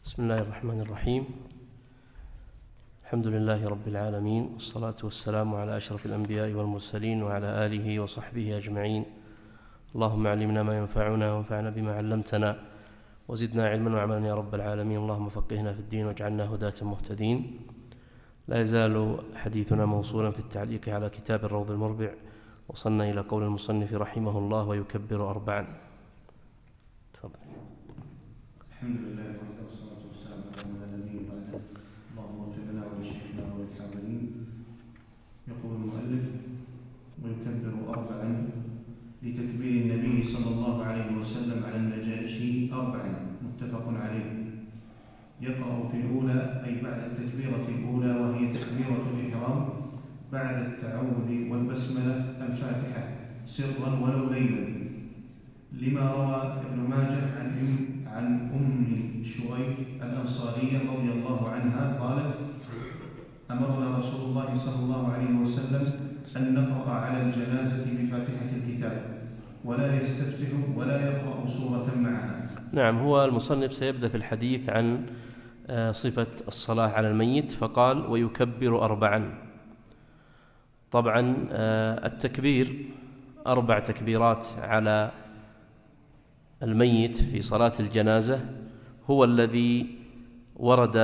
بسم الله الرحمن الرحيم. الحمد لله رب العالمين، والصلاة والسلام على أشرف الأنبياء والمرسلين وعلى آله وصحبه أجمعين. اللهم علمنا ما ينفعنا وانفعنا بما علمتنا وزدنا علما وعملا يا رب العالمين. اللهم فقهنا في الدين واجعلنا هداة مهتدين. لا يزال حديثنا موصولا في التعليق على كتاب الروض المربع. وصلنا إلى قول المصنف رحمه الله: ويكبر أربعا. تفضل. الحمد لله وحده والصلاة والسلام على من لا نبي بعده. اللهم اغفر لنا ولشيخنا وللحاضرين. يقول المؤلف: ويكبر أربعا لتكبير النبي صلى الله عليه وسلم على النجاشي أربعا، متفق عليه. يقرأ في الأولى أي بعد التكبيرة الأولى، وهي تكبيرة الإحرام، بعد التعوذ والبسملة الفاتحة سرا ولو ليلا، لما روى ابن ماجه عن أم شريك الأنصارية رضي الله عنها قالت: أمرنا رسول الله صلى الله عليه وسلم أن نقرأ على الجنازة بفاتحة الكتاب، ولا يستفتح ولا يقرأ سورة معها. نعم، هو المصنف سيبدأ في الحديث عن صفة الصلاة على الميت، فقال: ويكبر أربعا. طبعا التكبير 4 تكبيرات على الميت في صلاة الجنازة هو الذي ورد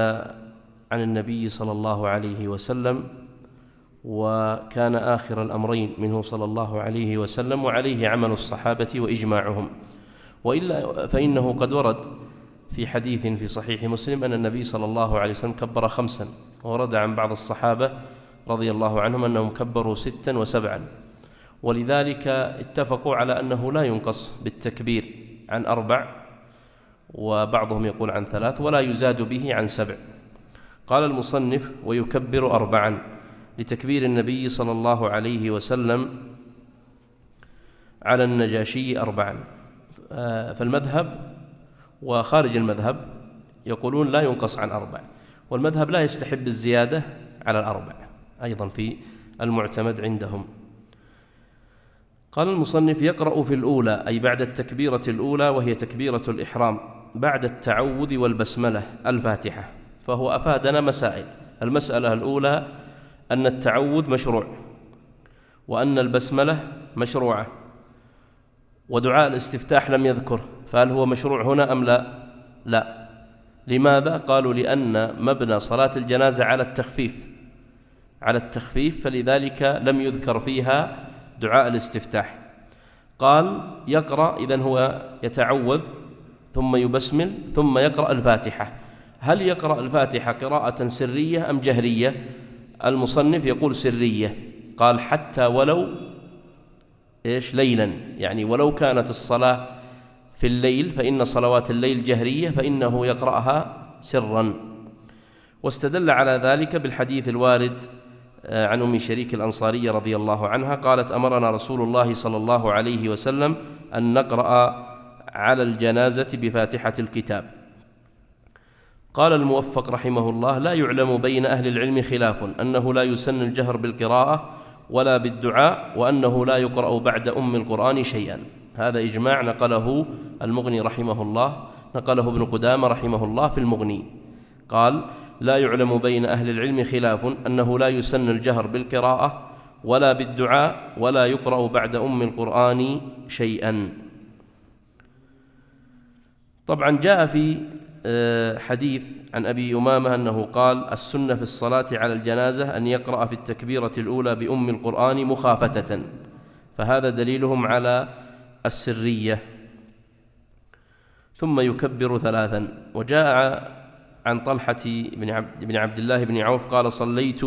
عن النبي صلى الله عليه وسلم، وكان آخر الأمرين منه صلى الله عليه وسلم، وعليه عمل الصحابة وإجماعهم. وإلا فإنه قد ورد في حديث في صحيح مسلم أن النبي صلى الله عليه وسلم كبر 5، وورد عن بعض الصحابة رضي الله عنهم أنهم كبروا 6 و7، ولذلك اتفقوا على أنه لا ينقص بالتكبير عن 4، وبعضهم يقول عن 3، ولا يزاد به عن 7. قال المصنف: ويكبر أربعا لتكبير النبي صلى الله عليه وسلم على النجاشي 4. فالمذهب وخارج المذهب يقولون لا ينقص عن 4، والمذهب لا يستحب الزيادة على 4 أيضا في المعتمد عندهم. قال المصنف: يقرأ في الأولى أي بعد التكبيرة الأولى، وهي تكبيرة الإحرام، بعد التعوذ والبسملة الفاتحة. فهو أفادنا مسائل. المسألة الأولى أن التعوذ مشروع، وأن البسملة مشروعة، ودعاء الاستفتاح لم يذكر، فهل هو مشروع هنا أم لا؟ لا. لماذا؟ قالوا: لأن مبنى صلاة الجنازة على التخفيف، فلذلك لم يذكر فيها دعاء الاستفتاح. قال: يقرأ، إذن هو يتعوذ ثم يبسمل ثم يقرأ الفاتحة. هل يقرأ الفاتحة قراءة سرية أم جهرية؟ المصنف يقول سرية. قال: حتى ولو ليلا، يعني ولو كانت الصلاة في الليل، فإن صلوات الليل جهرية، فإنه يقرأها سرا. واستدل على ذلك بالحديث الوارد عن أم شريك الأنصارية رضي الله عنها قالت: أمرنا رسول الله صلى الله عليه وسلم أن نقرأ على الجنازة بفاتحة الكتاب. قال الموفق رحمه الله: لا يعلم بين أهل العلم خلاف أنه لا يسن الجهر بالقراءة ولا بالدعاء، وأنه لا يقرأ بعد أم القرآن شيئا. هذا إجماع نقله المغني رحمه الله، نقله ابن قدامة رحمه الله في المغني. قال: لا يعلم بين أهل العلم خلاف أنه لا يسن الجهر بالقراءة ولا بالدعاء، ولا يقرأ بعد أم القرآن شيئا. طبعا جاء في حديث عن أبي أمامة أنه قال: السنة في الصلاة على الجنازة أن يقرأ في التكبيرة الأولى بأم القرآن مخافتة، فهذا دليلهم على السرية. ثم يكبر 3. وجاء عن طلحة بن عبد الله بن عوف قال: صليت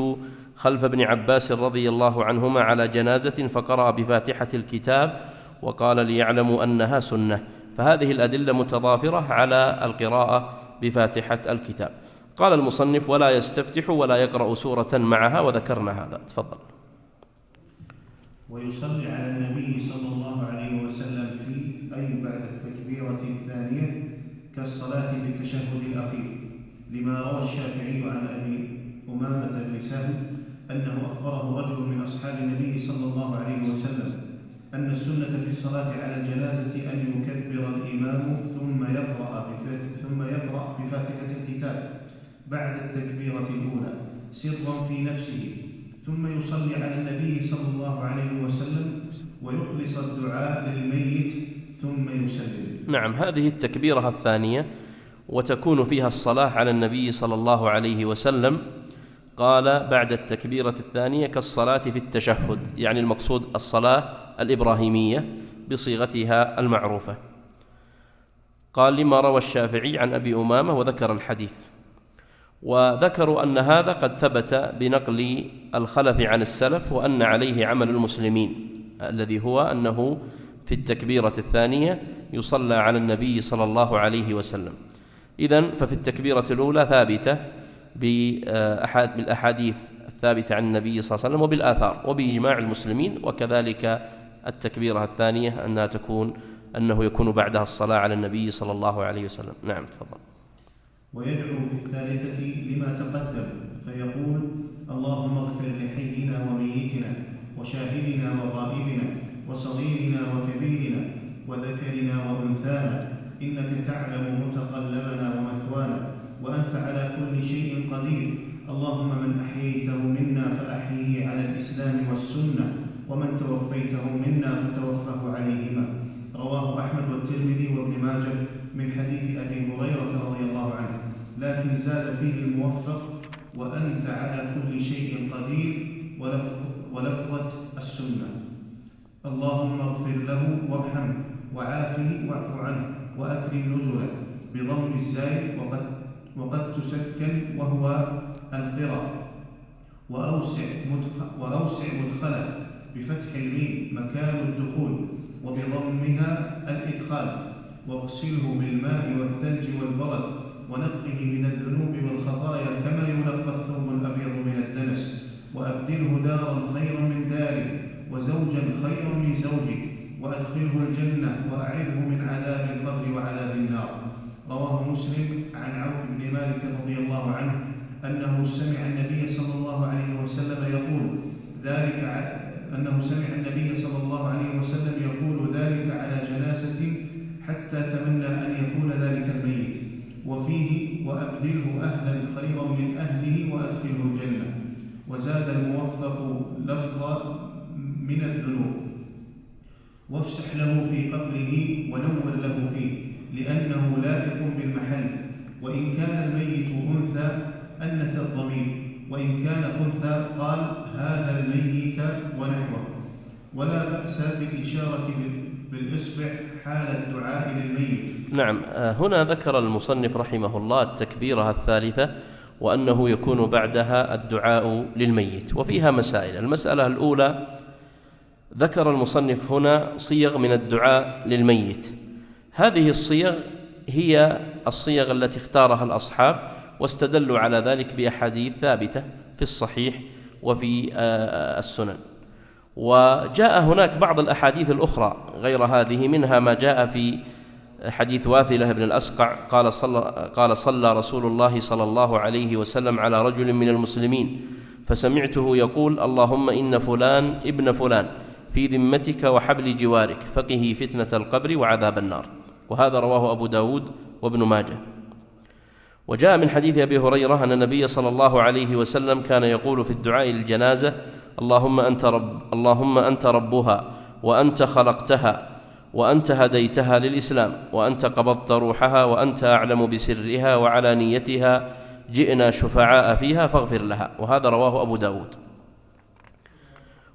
خلف ابن عباس رضي الله عنهما على جنازة فقرأ بفاتحة الكتاب وقال: ليعلموا أنها سنة. فهذه الأدلة متضافرة على القراءة بفاتحة الكتاب. قال المصنف: ولا يستفتح ولا يقرأ سورة معها، وذكرنا هذا. تفضل. ويصلي على النبي صلى الله عليه وسلم أي بعد التكبيرة الثانية كالصلاة في التشهد الأخير، لما روى الشافعي عن أبي أمامة بن سهل أنه أخبره رجل من أصحاب النبي صلى الله عليه وسلم أن السنة في الصلاة على الجنازة أن يكبر الإمام ثم يقرأ بفاتحة الكتاب بعد التكبيرة الأولى سرا في نفسه، ثم يصلي على النبي صلى الله عليه وسلم ويخلص الدعاء للميت ثم يسلم. نعم، هذه التكبيرة الثانية وتكون فيها الصلاة على النبي صلى الله عليه وسلم. قال بعد التكبيرة الثانية كالصلاة في التشهد، يعني المقصود الصلاة الإبراهيمية بصيغتها المعروفة. قال لما روى الشافعي عن أبي أمامة وذكر الحديث، وذكروا أن هذا قد ثبت بنقل الخلف عن السلف وأن عليه عمل المسلمين، الذي هو أنه في التكبيرة الثانية يصلى على النبي صلى الله عليه وسلم. إذن ففي التكبيرة الأولى ثابتة بالأحاديث الثابتة عن النبي صلى الله عليه وسلم وبالآثار وبإجماع المسلمين، وكذلك التكبيرة الثانية أنه يكون بعدها الصلاة على النبي صلى الله عليه وسلم. نعم، تفضل. ويدعو في الثالثة لما تقدم فيقول: اللهم اغفر لحينا وميتنا وشاهدنا وغائبنا وصغيرنا وكبيرنا وذكرنا وأنثانا، إنك تعلم متقلبنا ومثوانا، وأنت على كل شيء قدير. اللهم من أحييته منا فأحيه على الإسلام والسنة، ومن توفيته منا فتوفه عليهما. رواه أحمد والترمذي وابن ماجه من حديث أبي هريرة رضي الله عنه، لكن زاد فيه الموفق: وأنت على كل شيء قدير، ولفظة السنة: اللهم اغفر له وارحمه وعافه واعف عنه وأكرم نزله، بضم الزاي وقد تسكن وهو القرى، وأوسع مدخلا بفتح الميم مكان الدخول وبضمها الإدخال، واغسله بالماء والثلج والبرد، ونقه من الذنوب والخطايا كما ينقى الثوب الأبيض من الدنس، وأبدله دارا خيرا من داره وزوجا خيرا من زوجه، وأدخله الجنة وأعذه من عذاب القبر وعذاب النار. رواه مسلم عن عوف بن مالك رضي الله عنه أنه سمع النبي صلى الله عليه وسلم يقول ذلك على جنازة حتى تمنى أن يكون ذلك الميت. وفيه: وأبدله أهلا خيرا من أهله وأدخله الجنة. وزاد الموفق لفظا من الذنوب: وافسح له في قبره ونور له فيه، لأنه لائق بالمحل. وإن كان الميت أنثى أنث الضمير، وإن كان خنثى قال هذا الميت ونحوه. ولا بأس بالإشارة بالإصبع حال الدعاء للميت. نعم، هنا ذكر المصنف رحمه الله التكبيرة الثالثة وأنه يكون بعدها الدعاء للميت، وفيها مسائل. المسألة الأولى: ذكر المصنف هنا صيغ من الدعاء للميت. هذه الصيغ هي الصيغ التي اختارها الأصحاب، واستدلوا على ذلك بأحاديث ثابتة في الصحيح وفي السنن. وجاء هناك بعض الأحاديث الأخرى غير هذه، منها ما جاء في حديث واثلة بن الأسقع قال صلى رسول الله صلى الله عليه وسلم على رجل من المسلمين فسمعته يقول: اللهم إن فلان ابن فلان في ذمتك وحبل جوارك فقه فتنة القبر وعذاب النار. وهذا رواه أبو داود وابن ماجه. وجاء من حديث أبي هريرة أن النبي صلى الله عليه وسلم كان يقول في الدعاء للجنازة: اللهم أنت ربها، وأنت خلقتها، وأنت هديتها للإسلام، وأنت قبضت روحها، وأنت أعلم بسرها وعلانيتها، جئنا شفعاء فيها فاغفر لها. وهذا رواه أبو داود.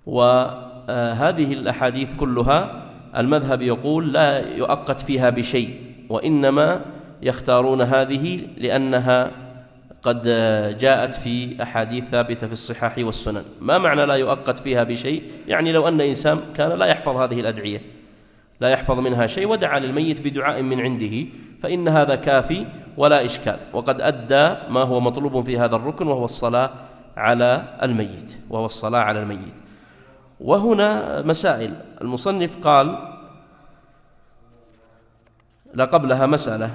وهذه الأحاديث كلها المذهب يقول لا يؤقت فيها بشيء، وإنما يختارون هذه لأنها قد جاءت في أحاديث ثابتة في الصحاح والسنن. ما معنى لا يؤقت فيها بشيء؟ يعني لو أن إنسان كان لا يحفظ هذه الأدعية، لا يحفظ منها شيء، ودعا للميت بدعاء من عنده، فإن هذا كافي ولا إشكال، وقد أدى ما هو مطلوب في هذا الركن، وهو الصلاة على الميت. وهنا مسائل. المصنف قال لا قبلها مسألة،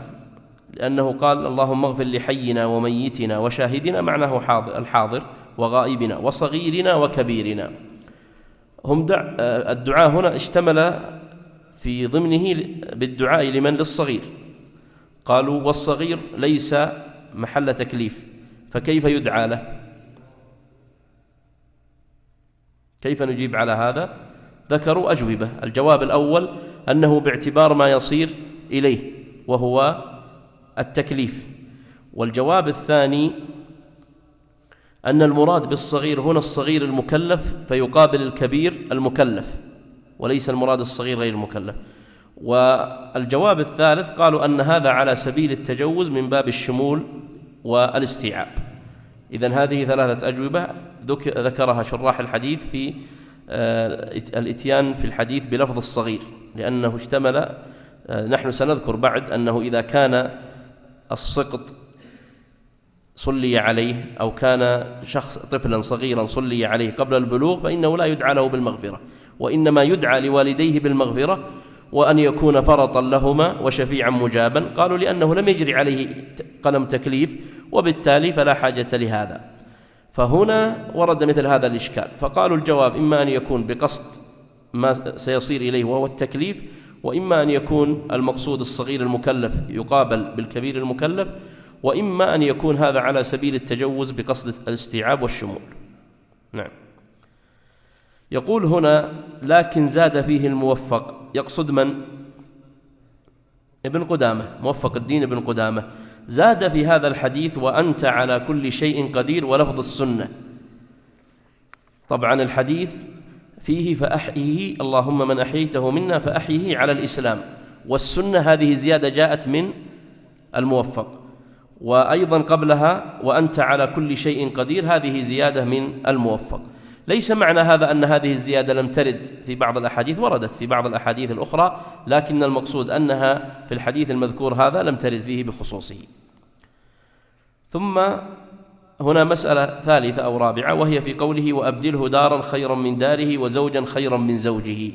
لأنه قال: اللهم اغفر لحينا وميتنا وشاهدنا، معناه الحاضر وغائبنا وصغيرنا وكبيرنا. الدعاء هنا اشتمل في ضمنه بالدعاء لمن؟ للصغير. قالوا والصغير ليس محل تكليف، فكيف يدعى له؟ كيف نجيب على هذا؟ ذكروا أجوبة. الجواب الأول أنه باعتبار ما يصير إليه وهو التكليف. والجواب الثاني أن المراد بالصغير هنا الصغير المكلف، فيقابل الكبير المكلف، وليس المراد الصغير غير المكلف. والجواب الثالث قالوا أن هذا على سبيل التجوز من باب الشمول والاستيعاب. إذن هذه ثلاثة أجوبة ذكرها شراح الحديث في الإتيان في الحديث بلفظ الصغير، لأنه اشتمل. نحن سنذكر بعد أنه إذا كان السقط صلي عليه أو كان شخص طفلا صغيرا صلي عليه قبل البلوغ فإنه لا يدعى له بالمغفرة، وإنما يدعى لوالديه بالمغفرة وأن يكون فرطا لهما وشفيعا مجابا. قالوا لأنه لم يجري عليه قلم تكليف، وبالتالي فلا حاجة لهذا. فهنا ورد مثل هذا الإشكال، فقالوا الجواب إما أن يكون بقصد ما سيصير إليه وهو التكليف، وإما أن يكون المقصود الصغير المكلف يقابل بالكبير المكلف، وإما أن يكون هذا على سبيل التجوز بقصد الاستيعاب والشمول. نعم. يقول هنا لكن زاد فيه الموفق، يقصد من؟ ابن قدامة، موفق الدين ابن قدامة. زاد في هذا الحديث وأنت على كل شيء قدير ولفظ السنة. طبعا الحديث فيه فأحيه اللهم من أحييته منا فأحيه على الإسلام، والسنة هذه زيادة جاءت من الموفق. وأيضا قبلها وأنت على كل شيء قدير، هذه زيادة من الموفق. ليس معنى هذا أن هذه الزيادة لم ترد في بعض الأحاديث، وردت في بعض الأحاديث الأخرى، لكن المقصود أنها في الحديث المذكور هذا لم ترد فيه بخصوصه. ثم هنا مسألة ثالثة أو رابعة، وهي في قوله وأبدله دارا خيرا من داره وزوجا خيرا من زوجه.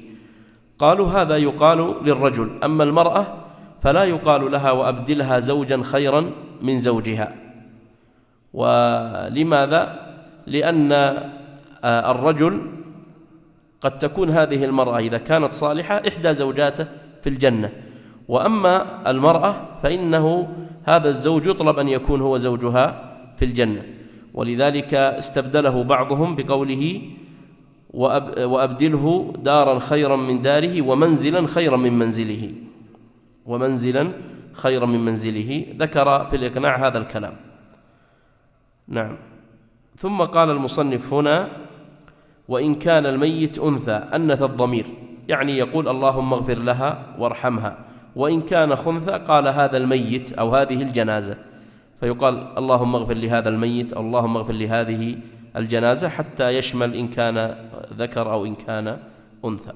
قالوا هذا يقال للرجل، أما المرأة فلا يقال لها وأبدلها زوجا خيرا من زوجها. ولماذا؟ لأن الرجل قد تكون هذه المرأة إذا كانت صالحة إحدى زوجاته في الجنة، وأما المرأة فإنه هذا الزوج يطلب أن يكون هو زوجها في الجنة، ولذلك استبدله بعضهم بقوله وأبدله دارا خيرا من داره ومنزلا خيرا من منزله، ومنزلا خيرا من منزله. ذكر في الإقناع هذا الكلام. نعم. ثم قال المصنف هنا وإن كان الميت أنثى، أنث الضمير، يعني يقول اللهم اغفر لها وارحمها. وإن كان خنثى قال هذا الميت أو هذه الجنازة، فيقال اللهم اغفر لهذا الميت أو اللهم اغفر لهذه الجنازة، حتى يشمل إن كان ذكر أو إن كان أنثى.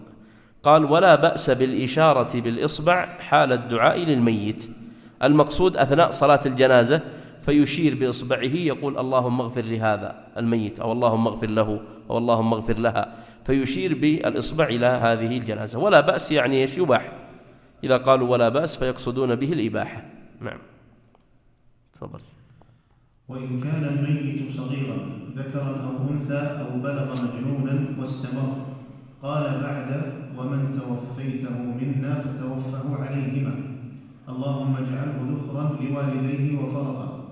قال ولا بأس بالإشارة بالإصبع حال الدعاء للميت. المقصود أثناء صلاة الجنازة فيشير بإصبعه يقول اللهم اغفر لهذا الميت أو اللهم اغفر له أو اللهم اغفر لها، فيشير بالإصبع إلى هذه الجنازة. ولا بأس يعني إيش؟ يباح. إذا قالوا ولا بأس فيقصدون به الإباحة. نعم. تفضل. وإن كان الميت صغيرا ذكرا أو أنثى أو بلغ مجنونا واستمر، قال بعد ومن توفيته منا فتوفه عليهما، اللهم اجعله ذخرا لوالديه وفرطا،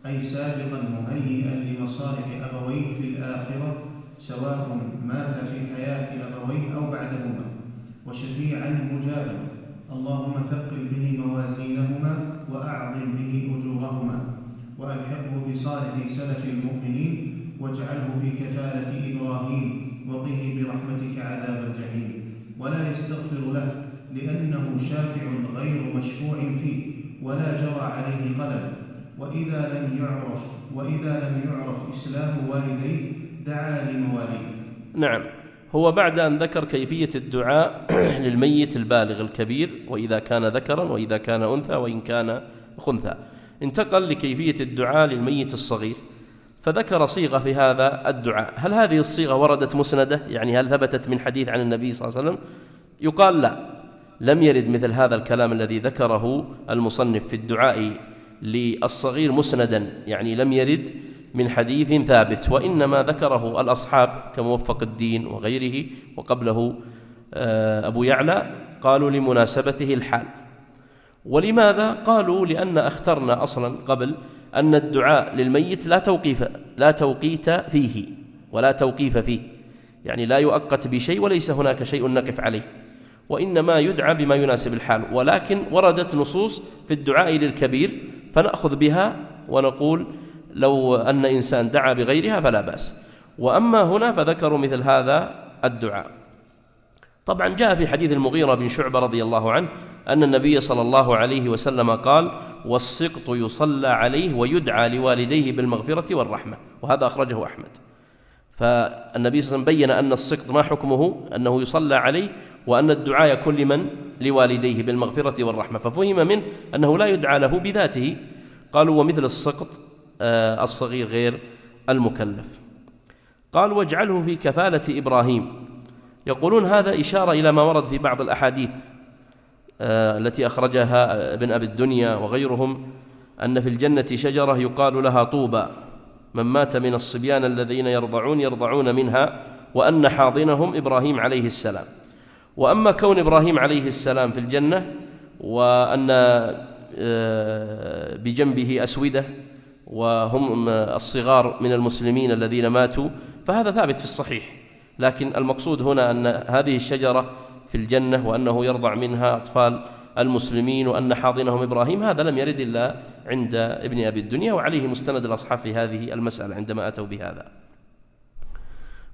أي سابقا مهيئا لمصالح أبويه في الآخرة، سواء مات في حياة أبويه أو بعدهما، وشفيعا مجابا، اللهم ثقل به موازينهما وأعظم به أجورهما، وألحقه بصالح سلف المؤمنين، واجعله في كفالة إبراهيم، وقه برحمتك عذاب الجحيم، ولا يستغفر له لأنه شافع غير مشفوع فيه، ولا جرى عليه قلم. وإذا لم يعرف إسلام والديه دعا لمواليه. نعم. هو بعد أن ذكر كيفية الدعاء للميت البالغ الكبير، وإذا كان ذكرا وإذا كان أنثى وإن كان خنثى، انتقل لكيفية الدعاء للميت الصغير، فذكر صيغة في هذا الدعاء. هل هذه الصيغة وردت مسندة؟ يعني هل ثبتت من حديث عن النبي صلى الله عليه وسلم؟ يقال لا، لم يرد مثل هذا الكلام الذي ذكره المصنف في الدعاء للصغير مسندا، يعني لم يرد من حديث ثابت، وإنما ذكره الأصحاب كموفق الدين وغيره وقبله أبو يعلى، قالوا لمناسبته الحال. ولماذا؟ قالوا لأن أخترنا أصلا قبل أن الدعاء للميت لا توقيت فيه ولا توقيف فيه، يعني لا يؤقت بشيء وليس هناك شيء نقف عليه، وإنما يدعى بما يناسب الحال. ولكن وردت نصوص في الدعاء للكبير فنأخذ بها ونقول لو أن إنسان دعا بغيرها فلا بأس. وأما هنا فذكروا مثل هذا الدعاء. طبعا جاء في حديث المغيرة بن شعبة رضي الله عنه أن النبي صلى الله عليه وسلم قال: والسقط يصلى عليه ويدعى لوالديه بالمغفرة والرحمة، وهذا أخرجه أحمد. فالنبي صلى الله عليه وسلم بين أن السقط ما حكمه، أنه يصلى عليه، وأن الدعاء يكون لمن؟ لوالديه بالمغفرة والرحمة، ففهم منه أنه لا يدعى له بذاته. قالوا: ومثل السقط الصغير غير المكلف. قال: واجعله في كفالة إبراهيم. يقولون هذا إشارة إلى ما ورد في بعض الأحاديث التي أخرجها ابن أبي الدنيا وغيرهم، أن في الجنة شجرة يقال لها طوبى، من مات من الصبيان الذين يرضعون منها، وأن حاضنهم إبراهيم عليه السلام. وأما كون إبراهيم عليه السلام في الجنة وأن بجنبه أسودة وهم الصغار من المسلمين الذين ماتوا، فهذا ثابت في الصحيح. لكن المقصود هنا أن هذه الشجرة في الجنة وأنه يرضع منها أطفال المسلمين وأن حاضنهم إبراهيم، هذا لم يرد إلا عند ابن أبي الدنيا، وعليه مستند الأصحاب في هذه المسألة عندما أتوا بهذا.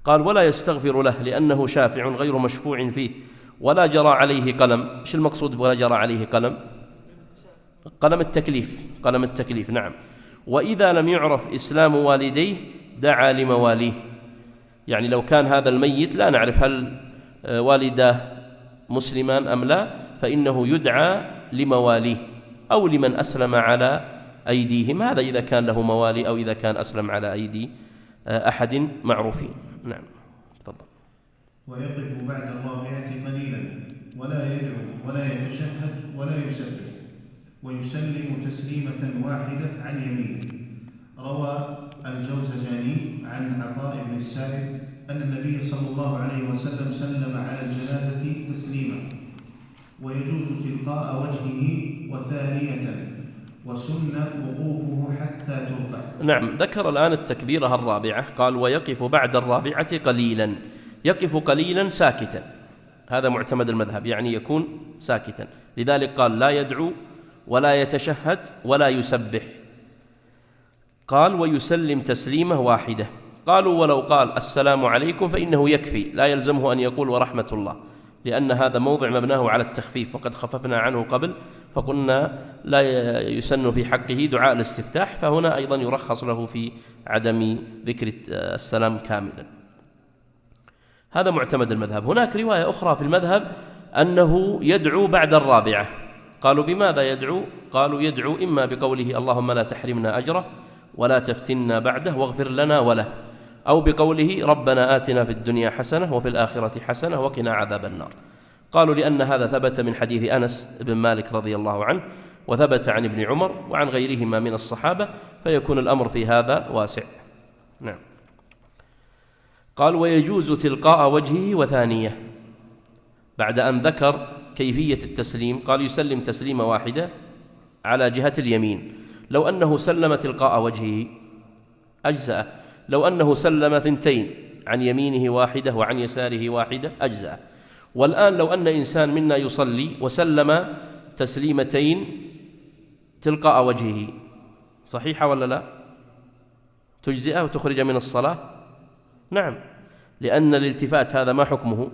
قال: ولا يستغفر له لأنه شافع غير مشفوع فيه، ولا جرى عليه قلم. إيش المقصود ولا جرى عليه قلم؟ قلم التكليف، نعم. وإذا لم يعرف إسلام والديه دعا لمواليه، يعني لو كان هذا الميت لا نعرف هل والداه مسلمان أم لا، فإنه يدعى لمواليه أو لمن أسلم على أيديهم، هذا إذا كان له موالي أو إذا كان أسلم على أيدي أحد معروفين. نعم، تفضل. ويقف بعد الرابعة قليلا ولا يدعو ولا يتشهد ولا يسبح، ويسلم تسليمة واحدة عن يمينه. روى الجوزجاني عن عطاء بن السائب أن النبي صلى الله عليه وسلم سلم على الجنازة تسليما، ويجوز تلقاء وجهه وثانية، وسن وقوفه حتى ترفع. نعم، ذكر الآن التكبيرة الرابعة، قال: ويقف بعد الرابعة قليلا. يقف قليلا ساكتا، هذا معتمد المذهب، يعني يكون ساكتا، لذلك قال: لا يدعو ولا يتشهد ولا يسبح. قال: ويسلم تسليمة واحدة. قالوا: ولو قال السلام عليكم فإنه يكفي، لا يلزمه أن يقول ورحمة الله، لأن هذا موضع مبناه على التخفيف، وقد خففنا عنه قبل فقلنا لا يسن في حقه دعاء الاستفتاح، فهنا أيضا يرخص له في عدم ذكر السلام كاملا. هذا معتمد المذهب. هناك رواية أخرى في المذهب أنه يدعو بعد الرابعة. قالوا: بماذا يدعو؟ قالوا: يدعو إما بقوله اللهم لا تحرمنا أجره ولا تفتنا بعده واغفر لنا وله، أو بقوله ربنا آتنا في الدنيا حسنة وفي الآخرة حسنة وقنا عذاب النار. قالوا: لأن هذا ثبت من حديث أنس بن مالك رضي الله عنه، وثبت عن ابن عمر وعن غيرهما من الصحابة، فيكون الأمر في هذا واسع. نعم. قال: ويجوز تلقاء وجهه وثانية. بعد أن ذكر كيفية التسليم قال: يسلم تسليمة واحدة على جهة اليمين. لو أنه سلم تلقاء وجهه أجزأ، لو أنه سلم ثنتين، عن يمينه واحدة وعن يساره واحدة، أجزأ. والآن لو أن إنسان منا يصلي وسلم تسليمتين تلقاء وجهه، صحيحة ولا لا؟ تجزئه وتخرج من الصلاة؟ نعم، لأن الالتفات هذا ما حكمه؟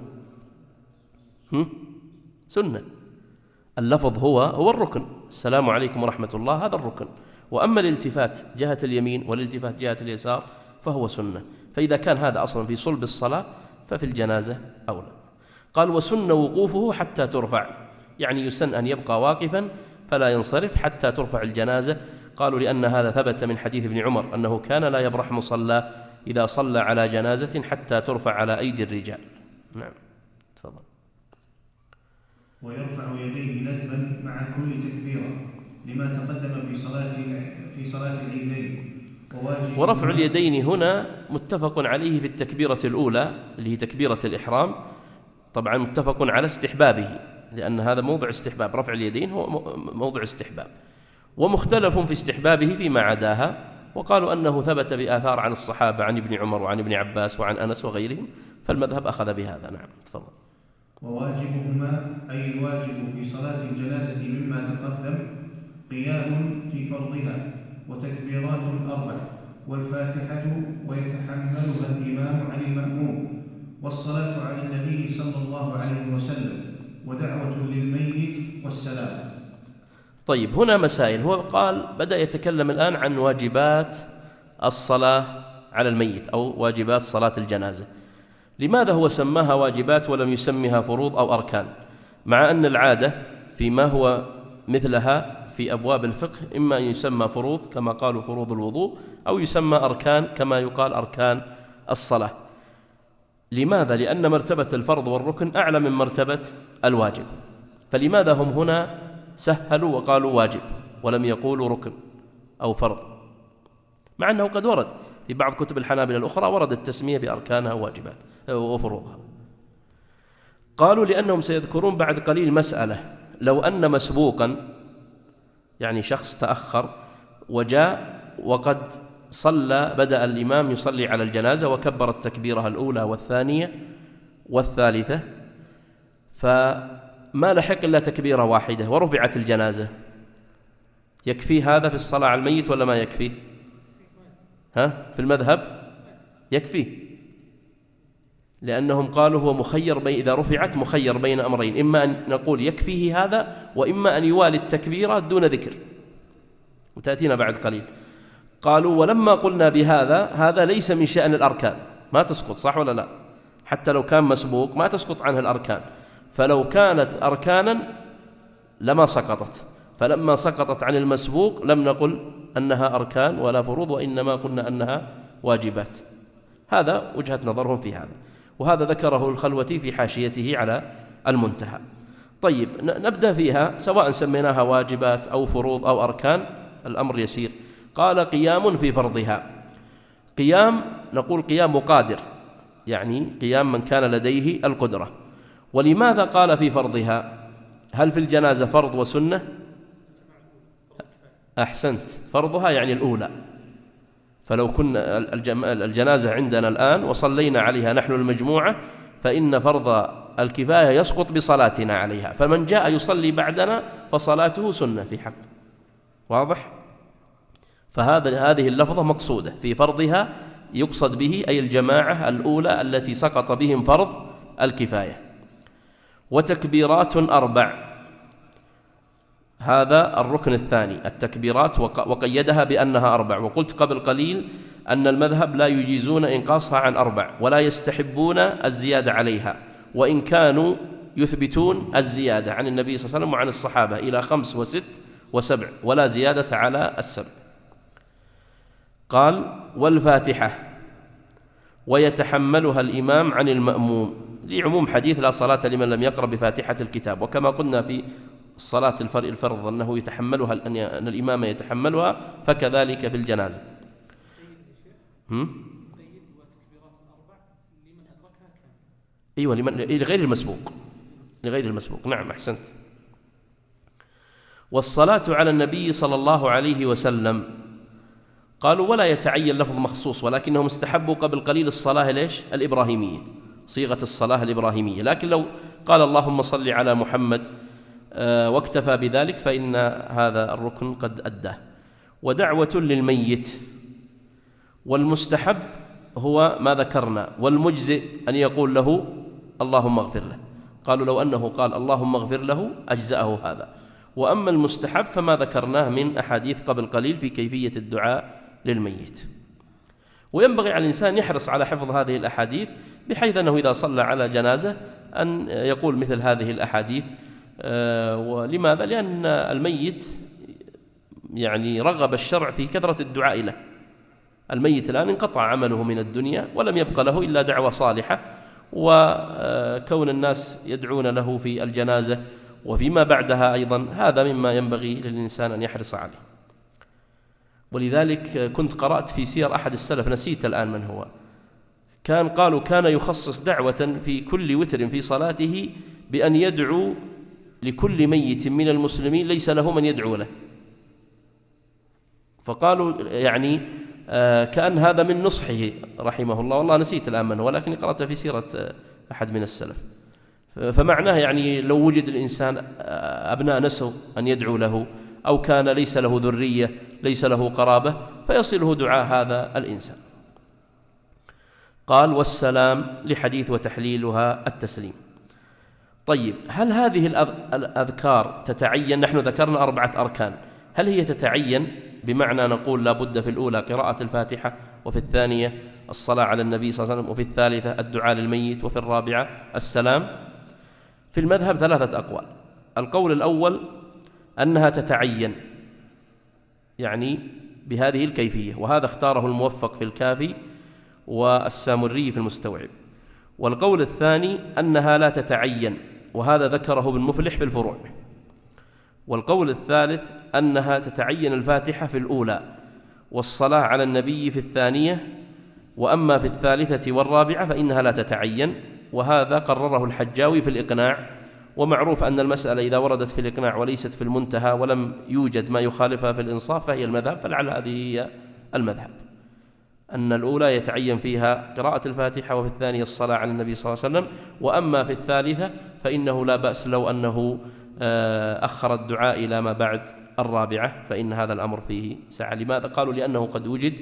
سنة. اللفظ هو الركن، السلام عليكم ورحمة الله، هذا الركن. وأما الالتفات جهة اليمين والالتفات جهة اليسار فهو سنة. فإذا كان هذا أصلا في صلب الصلاة ففي الجنازة أولى. قال: وسن وقوفه حتى ترفع، يعني يسن أن يبقى واقفا فلا ينصرف حتى ترفع الجنازة. قالوا: لأن هذا ثبت من حديث ابن عمر أنه كان لا يبرح مصلى إذا صلى على جنازة حتى ترفع على أيدي الرجال. نعم، تفضل. ويرفع يديه ندبا مع كل تكبيرة، لما تقدم في صلاة العيدين، ورفع اليدين هنا متفق عليه في التكبيرة الأولى اللي هي تكبيرة الإحرام، طبعا متفق على استحبابه، لأن هذا موضع استحباب، رفع اليدين هو موضع استحباب، ومختلف في استحبابه فيما عداها، وقالوا أنه ثبت بآثار عن الصحابة عن ابن عمر وعن ابن عباس وعن أنس وغيرهم، فالمذهب أخذ بهذا. نعم تفضل. وواجبهما أي الواجب في صلاة الجنازة مما تقدم قيام في فرضها وتكبيرات 4 والفاتحة ويتحملها الإمام عن المأموم والصلاة على النبي صلى الله عليه وسلم ودعوة للميت والسلام. طيب هنا مسائل، هو قال بدأ يتكلم الآن عن واجبات الصلاة على الميت أو واجبات صلاة الجنازة. لماذا هو سماها واجبات ولم يسميها فروض أو أركان، مع أن العادة فيما هو مثلها في أبواب الفقه إما أن يسمى فروض كما قالوا فروض الوضوء، أو يسمى أركان كما يقال أركان الصلاة. لماذا؟ لأن مرتبة الفرض والركن أعلى من مرتبة الواجب، فلماذا هم هنا سهلوا وقالوا واجب ولم يقولوا ركن أو فرض، مع أنه قد ورد في بعض كتب الحنابلة الأخرى ورد التسمية بأركانها وواجبات وفروضها. قالوا لأنهم سيذكرون بعد قليل مسألة، لو أن مسبوقا يعني شخص تأخر وجاء وقد صلى، بدأ الإمام يصلي على الجنازة وكبر التكبيرة الأولى والثانية والثالثة، فما لحق إلا تكبيرة واحدة ورفعت الجنازة، يكفي هذا في الصلاة على الميت ولا ما يكفي؟ في المذهب يكفي، لأنهم قالوا هو مخير إذا رفعت مخير بين أمرين، إما أن نقول يكفيه هذا وإما أن يوالي التكبيرات دون ذكر، وتأتينا بعد قليل. قالوا ولما قلنا بهذا، هذا ليس من شأن الأركان، ما تسقط، صح ولا لا؟ حتى لو كان مسبوق ما تسقط عنه الأركان، فلو كانت أركانا لما سقطت، فلما سقطت عن المسبوق لم نقل أنها أركان ولا فروض، وإنما قلنا أنها واجبات. هذا وجهة نظرهم في هذا، وهذا ذكره الخلوتي في حاشيته على المنتهى. طيب نبدأ فيها، سواء سميناها واجبات أو فروض أو أركان الأمر يسير. قال قيام في فرضها. قيام نقول قيام قادر، يعني قيام من كان لديه القدرة. ولماذا قال في فرضها؟ هل في الجنازة فرض وسنة؟ أحسنت، فرضها يعني الأولى. فلو كنا الجنازة عندنا الآن وصلينا عليها نحن المجموعة، فإن فرض الكفاية يسقط بصلاتنا عليها، فمن جاء يصلي بعدنا فصلاته سنة في حق. واضح؟ فهذه اللفظة مقصودة في فرضها، يقصد به أي الجماعة الأولى التي سقط بهم فرض الكفاية. وتكبيرات 4، هذا الركن الثاني، التكبيرات، وقيدها بأنها 4. وقلت قبل قليل أن المذهب لا يجيزون إنقاصها عن 4 ولا يستحبون الزيادة عليها، وإن كانوا يثبتون الزيادة عن النبي صلى الله عليه وسلم وعن الصحابة إلى 5 و6 و7 ولا زيادة على السبع. قال والفاتحة ويتحملها الإمام عن المأموم، لعموم حديث لا صلاة لمن لم يقرأ بفاتحة الكتاب. وكما قلنا في الصلاة الفرض أنه يتحملها، أن الإمام يتحملها، فكذلك في الجنازة. أيوة، لغير المسبوق، لغير المسبوق. نعم أحسنت. والصلاة على النبي صلى الله عليه وسلم، قالوا ولا يتعين لفظ مخصوص، ولكنهم استحبوا قبل قليل الصلاة ليش؟ الإبراهيمية، صيغة الصلاة الإبراهيمية. لكن لو قال اللهم صل على محمد واكتفى بذلك فإن هذا الركن قد أداه. ودعوة للميت. والمستحب هو ما ذكرنا، والمجزئ أن يقول له اللهم اغفر له. قالوا لو أنه قال اللهم اغفر له أجزأه هذا. وأما المستحب فما ذكرناه من أحاديث قبل قليل في كيفية الدعاء للميت. وينبغي على الإنسان يحرص على حفظ هذه الأحاديث، بحيث أنه إذا صلى على جنازة أن يقول مثل هذه الأحاديث. ولماذا؟ لأن الميت يعني رغب الشرع في كثرة الدعاء له. الميت الآن انقطع عمله من الدنيا ولم يبق له إلا دعوة صالحة، وكون الناس يدعون له في الجنازة وفيما بعدها أيضا، هذا مما ينبغي للإنسان أن يحرص عليه. ولذلك كنت قرأت في سير أحد السلف، نسيت الآن من هو، قالوا كان يخصص دعوة في كل وتر في صلاته بأن يدعو لكل ميت من المسلمين ليس له من يدعو له. فقالوا يعني كأن هذا من نصحه رحمه الله، والله نسيت الآن من هو، ولكن قرأت في سيرة أحد من السلف. فمعناه يعني لو وجد الإنسان أبناء نسوا أن يدعو له، أو كان ليس له ذرية ليس له قرابة، فيصله دعاء هذا الإنسان. قال والسلام لحديث وتحليلها التسليم. طيب، هل هذه الأذكار تتعين؟ نحن ذكرنا 4 أركان، هل هي تتعين بمعنى نقول لا بد في الأولى قراءة الفاتحة، وفي الثانية الصلاة على النبي صلى الله عليه وسلم، وفي الثالثة الدعاء للميت، وفي الرابعة السلام؟ في المذهب 3 أقوال. القول الأول أنها تتعين، يعني بهذه الكيفية، وهذا اختاره الموفق في الكافي والسامري في المستوعب. والقول الثاني أنها لا تتعين، وهذا ذكره ابن مفلح في الفروع. والقول الثالث أنها تتعين الفاتحة في الأولى والصلاة على النبي في الثانية، وأما في الثالثة والرابعة فإنها لا تتعين، وهذا قرره الحجاوي في الإقناع. ومعروف أن المسألة إذا وردت في الإقناع وليست في المنتهى ولم يوجد ما يخالفها في الإنصاف فهي المذهب، فلعل هذه هي المذهب، أن الأولى يتعين فيها قراءة الفاتحة، وفي الثانية الصلاة على النبي صلى الله عليه وسلم، وأما في الثالثة فإنه لا بأس لو أنه أخر الدعاء إلى ما بعد الرابعة، فإن هذا الأمر فيه سعة. لماذا؟ قالوا لأنه قد وجد،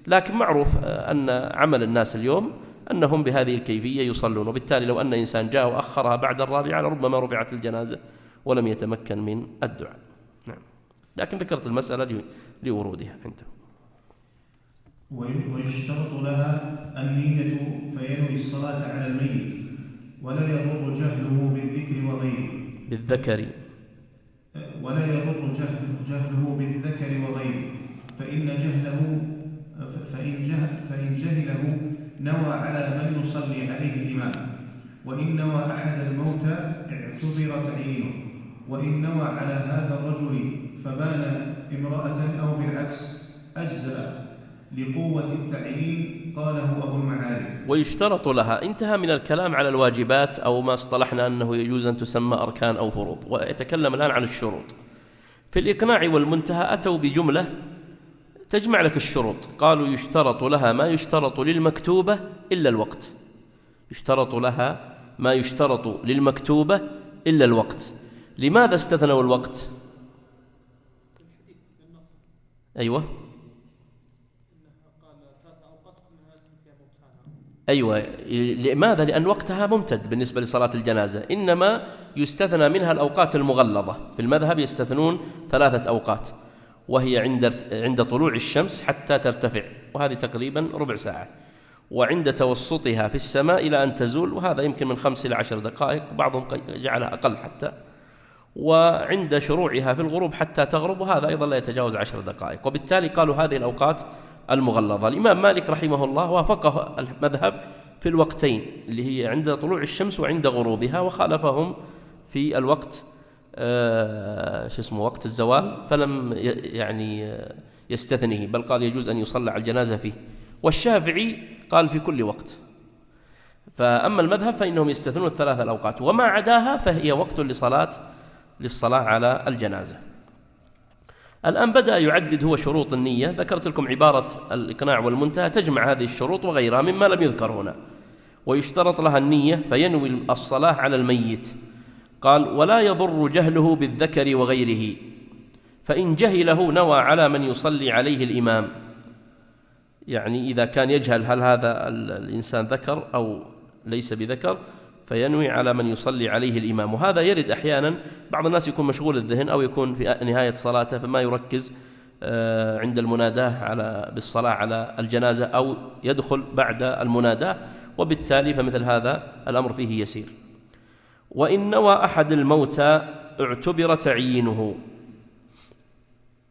لكن معروف أن عمل الناس اليوم أنهم بهذه الكيفية يصلون، وبالتالي لو أن إنسان جاء وأخرها بعد الرابعة لربما رفعت الجنازة ولم يتمكن من الدعاء. نعم، لكن ذكرت المسألة لورودها عنده. ويشترط لها النية فينوي الصلاة على الميت، ولا يضر جهله بالذكر وغيره. بالذكر ولا يضر جهله بالذكر وغيره، فإن جهله نوى على من يصلي عليه الإمام، وإن نوى أحد الموتى اعتبر تعيينه، وإن نوى على هذا الرجل فبان امرأة أو بالعكس أجزأ لقوة التعيين، قاله أبو المعالي. ويشترط لها، انتهى من الكلام على الواجبات أو ما اصطلحنا أنه يجوز أن تسمى أركان أو فروض، ويتكلم الآن عن الشروط. في الإقناع والمنتهى أتوا بجملة تجمع لك الشروط، قالوا يشترط لها ما يشترط للمكتوبة إلا الوقت. يشترط لها ما يشترط للمكتوبة إلا الوقت. لماذا استثنوا الوقت؟ أيوة أيوة، لماذا؟ لأن وقتها ممتد بالنسبة لصلاة الجنازة، إنما يستثنى منها الأوقات المغلظة. في المذهب يستثنون 3 أوقات، وهي عند طلوع الشمس حتى ترتفع، وهذه تقريبا ربع ساعة، وعند توسطها في السماء إلى أن تزول، وهذا يمكن من 5 إلى 10 دقائق، بعضهم جعلها أقل حتى، وعند شروعها في الغروب حتى تغرب، وهذا أيضا لا يتجاوز 10 دقائق. وبالتالي قالوا هذه الأوقات المغلظة. الإمام مالك رحمه الله وافقه المذهب في الوقتين اللي هي عند طلوع الشمس وعند غروبها، وخالفهم في الوقت وقت الزوال، فلم يعني يستثنيه، بل قال يجوز أن يصلى على الجنازة فيه. والشافعي قال في كل وقت. فأما المذهب فإنهم يستثنون 3 الأوقات، وما عداها فهي وقت للصلاة على الجنازة. الآن بدأ يعدد هو شروط النية. ذكرت لكم عبارة الإقناع والمنتهى تجمع هذه الشروط وغيرها مما لم يذكر هنا. ويشترط لها النية فينوي الصلاة على الميت. قال ولا يضر جهله بالذكر وغيره، فإن جهله نوى على من يصلي عليه الإمام. يعني إذا كان يجهل هل هذا الإنسان ذكر أو ليس بذكر فينوي على من يصلي عليه الإمام. وهذا يرد أحيانا، بعض الناس يكون مشغول الذهن أو يكون في نهاية صلاته فما يركز عند المناداة بالصلاة على الجنازة، أو يدخل بعد المناداة، وبالتالي فمثل هذا الأمر فيه يسير. وإن نوى أحد الموتى اعتبر تعيينه.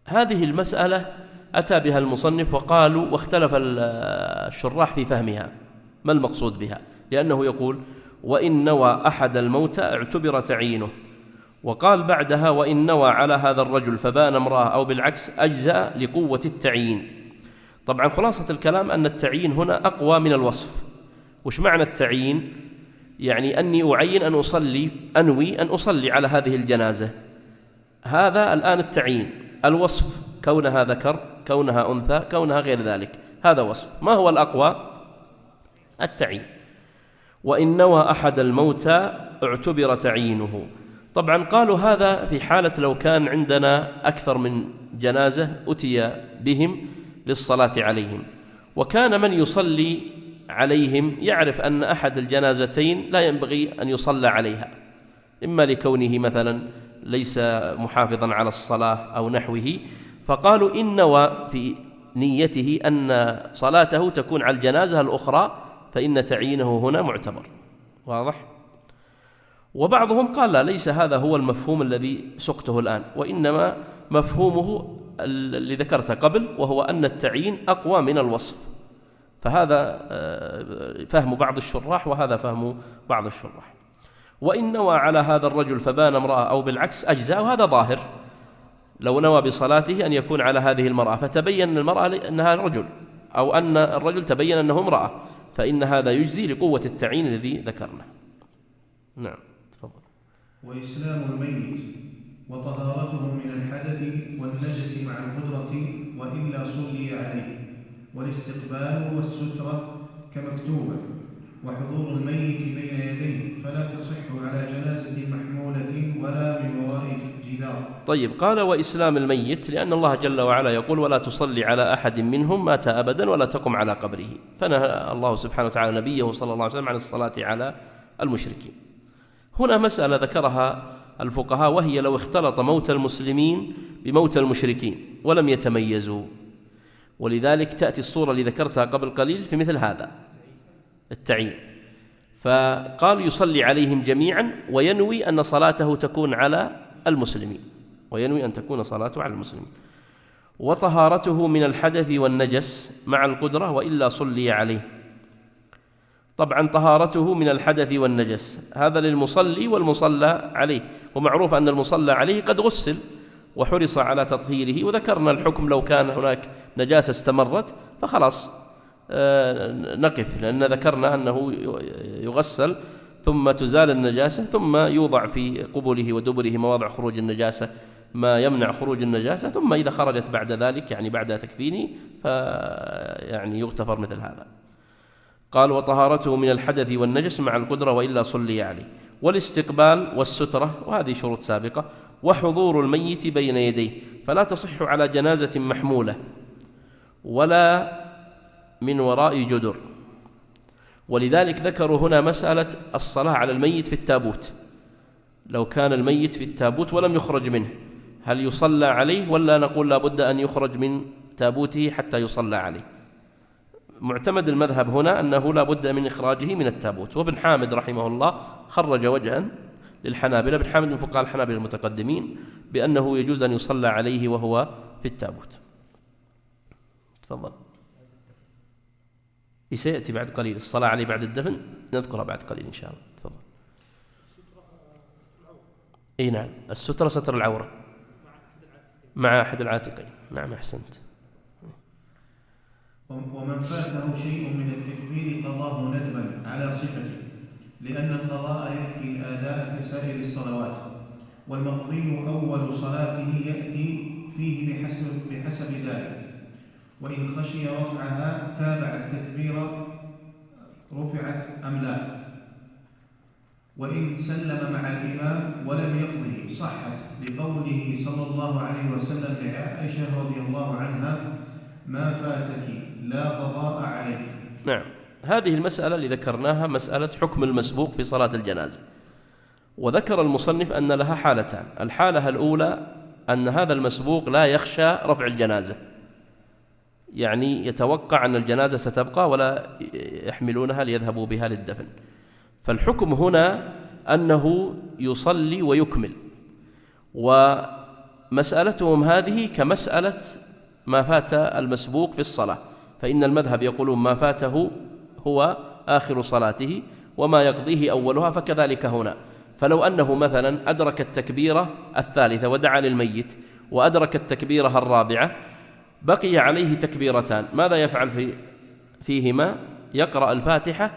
هذه المسألة أتى بها المصنف وقالوا، واختلف الشراح في فهمها ما المقصود بها، لأنه يقول وإن نوى أحد الموتى اعتبر تعيينه، وقال بعدها وإن نوى على هذا الرجل فبان امرأة أو بالعكس أجزأ لقوة التعيين. طبعا خلاصة الكلام أن التعيين هنا أقوى من الوصف. وش معنى التعيين؟ يعني أني أعين أن أنوي أن أصلي على هذه الجنازة، هذا الآن التعيين. الوصف كونها ذكر، كونها أنثى، كونها غير ذلك، هذا وصف. ما هو الأقوى؟ التعيين. وإن نوى أحد الموتى اعتبر تعيينه. طبعا قالوا هذا في حالة لو كان عندنا أكثر من جنازة أتي بهم للصلاة عليهم، وكان من يصلي عليهم يعرف أن أحد الجنازتين لا ينبغي أن يصلى عليها، إما لكونه مثلا ليس محافظا على الصلاة أو نحوه، فقالوا إن نوى في نيته أن صلاته تكون على الجنازة الأخرى فإن تعيينه هنا معتبر. واضح؟ وبعضهم قال لا، ليس هذا هو المفهوم الذي سقته الآن، وإنما مفهومه اللي ذكرته قبل، وهو أن التعيين أقوى من الوصف. فهذا فهم بعض الشراح وهذا فهم بعض الشراح. وإن نوى على هذا الرجل فبان امرأة أو بالعكس أجزاء، وهذا ظاهر. لو نوى بصلاته أن يكون على هذه المرأة فتبين المرأة أنها رجل، أو أن الرجل تبين أنه امرأة، فإن هذا يجزي لقوة التعيين الذي ذكرنا. نعم تفضل. وإسلام الميت وطهارته من الحدث والنجس مع القدرة وإلا صلي عليه، والاستقبال والسترة كمكتوبة، وحضور الميت بين يديه فلا تصح على جنازة محمولة ولا من وراء جدار. طيب، قال وإسلام الميت، لأن الله جل وعلا يقول ولا تصلي على أحد منهم مات أبدا ولا تقم على قبره، فنهى الله سبحانه وتعالى نبيه صلى الله عليه وسلم عن الصلاة على المشركين. هنا مسألة ذكرها الفقهاء، وهي لو اختلط موت المسلمين بموت المشركين ولم يتميزوا، ولذلك تأتي الصورة اللي ذكرتها قبل قليل في مثل هذا التعيين. فقال يصلي عليهم جميعا وينوي أن صلاته تكون على المسلمين، وينوي أن تكون صلاته على المسلمين. وطهارته من الحدث والنجس مع القدرة وإلا صلي عليه. طبعا طهارته من الحدث والنجس هذا للمصلي والمصلى عليه، ومعروف أن المصلى عليه قد غسل وحرص على تطهيره، وذكرنا الحكم لو كان هناك نجاسة استمرت فخلاص نقف، لأن ذكرنا أنه يغسل ثم تزال النجاسة ثم يوضع في قبله ودبره مواضع خروج النجاسة ما يمنع خروج النجاسة، ثم إذا خرجت بعد ذلك يعني بعد تكفينه يعني يغتفر مثل هذا. قال وطهارته من الحدث والنجس مع القدرة وإلا صلي عليه، والاستقبال والسترة، وهذه شروط سابقة، وحضور الميت بين يديه فلا تصح على جنازة محمولة ولا من وراء جدر. ولذلك ذكروا هنا مسألة الصلاة على الميت في التابوت، لو كان الميت في التابوت ولم يخرج منه هل يصلى عليه ولا نقول لابد أن يخرج من تابوته حتى يصلى عليه؟ معتمد المذهب هنا أنه لا بد من إخراجه من التابوت. وابن حامد رحمه الله خرج وجها للحنابلة، ابن حامد من فقهاء الحنابلة المتقدمين، بأنه يجوز أن يصلى عليه وهو في التابوت. تفضل. سيأتي بعد قليل الصلاة عليه بعد الدفن، نذكرها بعد قليل إن شاء الله. تفضل. أي نعم، السترة ستر العورة مع أحد العاتقين. نعم أحسنت. ومن فاته شيء من التكبير قضاه ندبا على صفته، لأن القضاء يحكي الآداء كسائر الصلوات، والمقضي أول صلاته يأتي فيه بحسب ذلك، وإن خشي رفعها تابع التكبير رفعت أم لا، وإن سلم مع الإمام ولم يقضه صحت، لقوله صلى الله عليه وسلم لعائشة رضي الله عنها ما فاتك لا قضاء عليك. نعم، هذه المسألة اللي ذكرناها مسألة حكم المسبوق في صلاة الجنازة، وذكر المصنف أن لها حالتان. الحالة الأولى أن هذا المسبوق لا يخشى رفع الجنازة، يعني يتوقع أن الجنازة ستبقى ولا يحملونها ليذهبوا بها للدفن، فالحكم هنا أنه يصلي ويكمل. ومسألتهم هذه كمسألة ما فات المسبوق في الصلاة، فإن المذهب يقولون ما فاته هو آخر صلاته وما يقضيه أولها، فكذلك هنا، فلو أنه مثلا أدرك التكبيرة الثالثة ودعا للميت وأدرك التكبيرة الرابعة، بقي عليه تكبيرتان، ماذا يفعل فيهما؟ يقرأ الفاتحة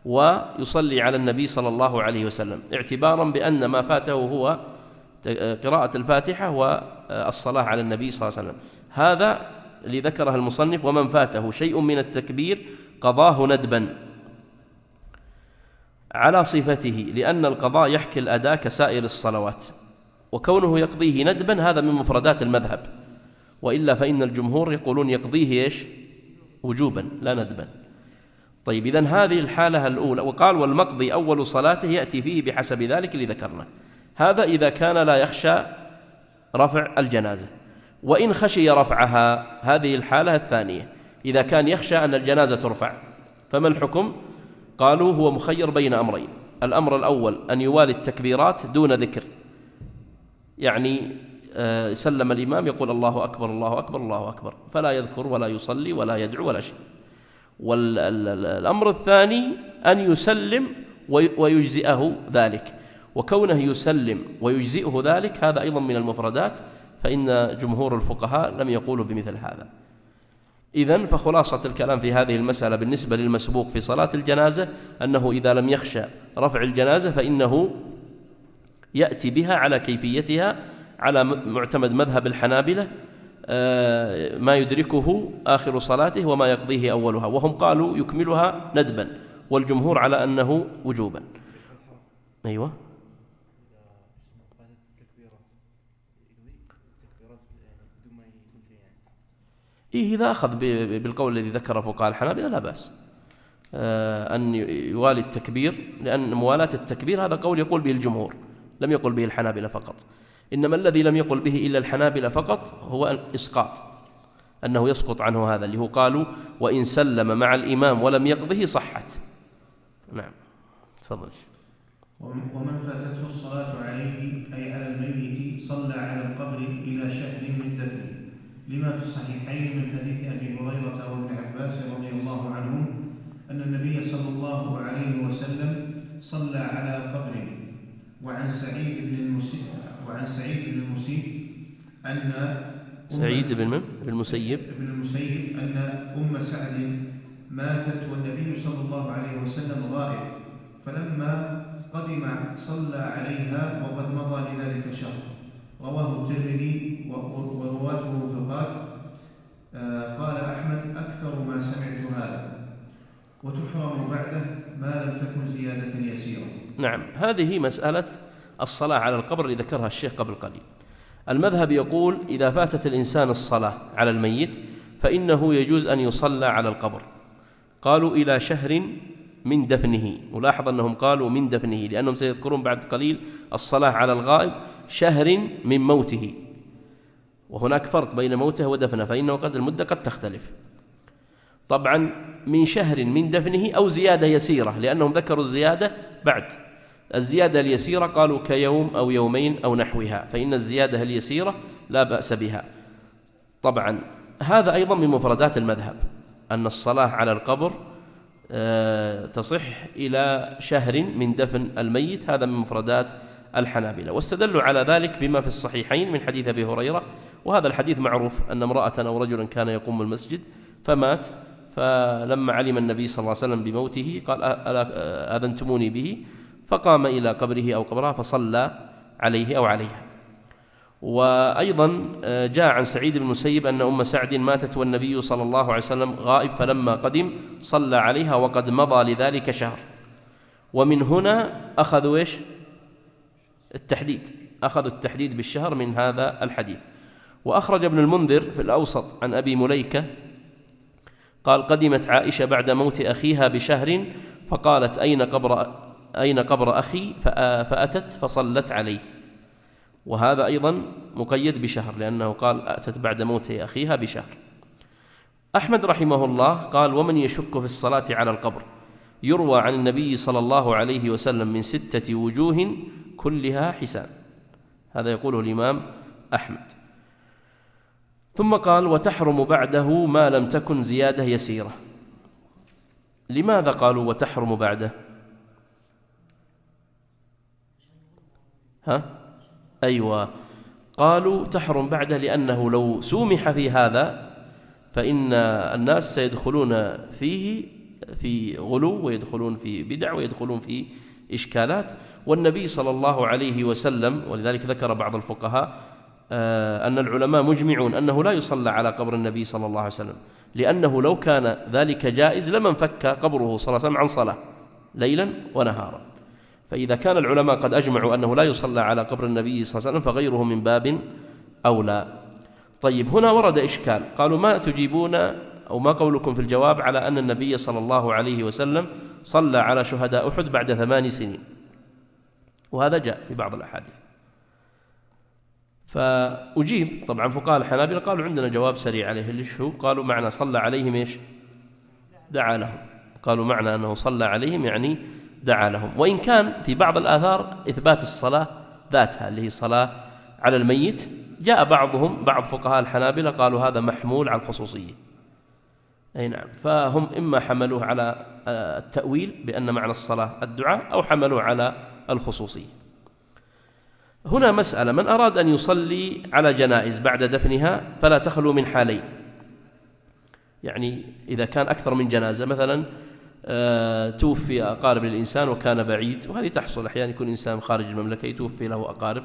ويصلي على النبي صلى الله عليه وسلم، اعتبارا بأن ما فاته هو قراءة الفاتحة والصلاة على النبي صلى الله عليه وسلم. هذا اللي ذكره المصنف: ومن فاته شيء من التكبير قضاه ندبا على صفته، لأن القضاء يحكي الأداء كسائر الصلوات، وكونه يقضيه ندبا هذا من مفردات المذهب، وإلا فإن الجمهور يقولون يقضيه إيش؟ وجوبا لا ندبا. طيب، إذن هذه الحالة الأولى. وقال: والمقضي أول صلاته يأتي فيه بحسب ذلك اللي ذكرنا. هذا إذا كان لا يخشى رفع الجنازة. وإن خشي رفعها، هذه الحالة الثانية، إذا كان يخشى أن الجنازة ترفع، فما الحكم؟ قالوا: هو مخير بين أمرين. الأمر الأول أن يوالي التكبيرات دون ذكر، يعني سلم الإمام يقول الله أكبر الله أكبر الله أكبر، فلا يذكر ولا يصلي ولا يدعو ولا شيء. والأمر الثاني أن يسلم ويجزئه ذلك، وكونه يسلم ويجزئه ذلك هذا أيضا من المفردات، فإن جمهور الفقهاء لم يقولوا بمثل هذا. إذن فخلاصة الكلام في هذه المسألة بالنسبة للمسبوق في صلاة الجنازة أنه إذا لم يخشى رفع الجنازة فإنه يأتي بها على كيفيتها على معتمد مذهب الحنابلة، ما يدركه آخر صلاته وما يقضيه أولها، وهم قالوا يكملها ندبا، والجمهور على أنه وجوبا. أيوة، إذا أخذ بالقول الذي ذكره فقهاء الحنابلة لا بأس أن يوالي التكبير، لأن موالاة التكبير هذا قول يقول به الجمهور، لم يقل به الحنابلة فقط. إنما الذي لم يقل به إلا الحنابلة فقط هو الإسقاط، أنه يسقط عنه هذا اللي هو قالوا: وإن سلم مع الإمام ولم يقضه صحت. نعم، تفضل. ومن فاتته الصلاة عليه أي على الميت صلى على القبر إلى شهر من دفنه، لما في الصحيحين من حديث أبي هريرة وابن عباس رضي الله عنهم أن النبي صلى الله عليه وسلم صلى على قبر. وعن سعيد بن المسيب أن سعيد بن المسيب أن أم سعد ماتت والنبي صلى الله عليه وسلم غائب، فلما قدم صلى عليها وقد مضى لذلك شهر. رواه الترمذي ورواته ثقات. قال أحمد: أكثر ما سمعت هذا، وتحرم بعده ما لم تكن زيادة يسيرة. نعم، هذه مسألة الصلاة على القبر اللي ذكرها الشيخ قبل قليل. المذهب يقول إذا فاتت الإنسان الصلاة على الميت فإنه يجوز أن يصلى على القبر. قالوا إلى شهر من دفنه، ولاحظ أنهم قالوا من دفنه لأنهم سيذكرون بعد قليل الصلاة على الغائب شهر من موته، وهناك فرق بين موته ودفنه، فإنه قد المدة قد تختلف. طبعا من شهر من دفنه أو زيادة يسيرة، لأنهم ذكروا الزيادة بعد. الزيادة اليسيرة قالوا كيوم أو يومين أو نحوها، فإن الزيادة اليسيرة لا بأس بها. طبعا هذا أيضا من مفردات المذهب أن الصلاة على القبر تصح إلى شهر من دفن الميت، هذا من مفردات الحنابلة، واستدلوا على ذلك بما في الصحيحين من حديث أبي هريرة. وهذا الحديث معروف أن امرأة أو رجلا كان يقوم المسجد فمات، فلما علم النبي صلى الله عليه وسلم بموته قال: ألا أذنتموني به؟ فقام إلى قبره أو قبرها فصلى عليه أو عليها. وأيضا جاء عن سعيد بن المسيب أن أم سعد ماتت والنبي صلى الله عليه وسلم غائب، فلما قدم صلى عليها وقد مضى لذلك شهر. ومن هنا أخذوا إيش؟ التحديد، أخذوا التحديد بالشهر من هذا الحديث. وأخرج ابن المنذر في الأوسط عن أبي مليكة قال: قدمت عائشة بعد موت أخيها بشهر فقالت: أين قبر أخي؟ فأتت فصلت عليه. وهذا أيضا مقيد بشهر، لأنه قال أتت بعد موت أخيها بشهر. أحمد رحمه الله قال: ومن يشك في الصلاة على القبر يروى عن النبي صلى الله عليه وسلم من 6 وجوه كلها حسان. هذا يقوله الإمام أحمد. ثم قال: وتحرم بعده ما لم تكن زيادة يسيرة. لماذا قالوا وتحرم بعده؟ أيوة، قالوا تحرم بعده، لأنه لو سومح في هذا فإن الناس سيدخلون فيه في غلو، ويدخلون في بدع، ويدخلون في إشكالات. والنبي صلى الله عليه وسلم، ولذلك ذكر بعض الفقهاء أن العلماء مجمعون أنه لا يصلى على قبر النبي صلى الله عليه وسلم، لأنه لو كان ذلك جائز لما انفك قبره صلى الله عليه وسلم عن صلاة ليلا ونهارا. فإذا كان العلماء قد أجمعوا أنه لا يصلى على قبر النبي صلى الله عليه وسلم فغيره من باب أولى. طيب، هنا ورد إشكال، قالوا ما تجيبون أو ما قولكم في الجواب على أن النبي صلى الله عليه وسلم صلى على شهداء أحد بعد 8 سنين؟ وهذا جاء في بعض الأحاديث. فأجيب طبعا فقهاء الحنابلة قالوا عندنا جواب سريع عليه، اللي هو قالوا معنى صلى عليهم إيش؟ دعا لهم. قالوا معنى أنه صلى عليهم يعني دعا لهم، وإن كان في بعض الآثار إثبات الصلاة ذاتها اللي هي صلاة على الميت، جاء بعض فقهاء الحنابلة قالوا هذا محمول على الخصوصية. أي نعم، فهم إما حملوه على التأويل بأن معنى الصلاة الدعاء، أو حملوه على الخصوصية. هنا مسألة، من أراد أن يصلي على جنائز بعد دفنها فلا تخلو من حالين. يعني إذا كان أكثر من جنازة، مثلا توفي أقارب للإنسان وكان بعيد، وهذه تحصل أحيانا، يكون إنسان خارج المملكة يتوفي له أقارب،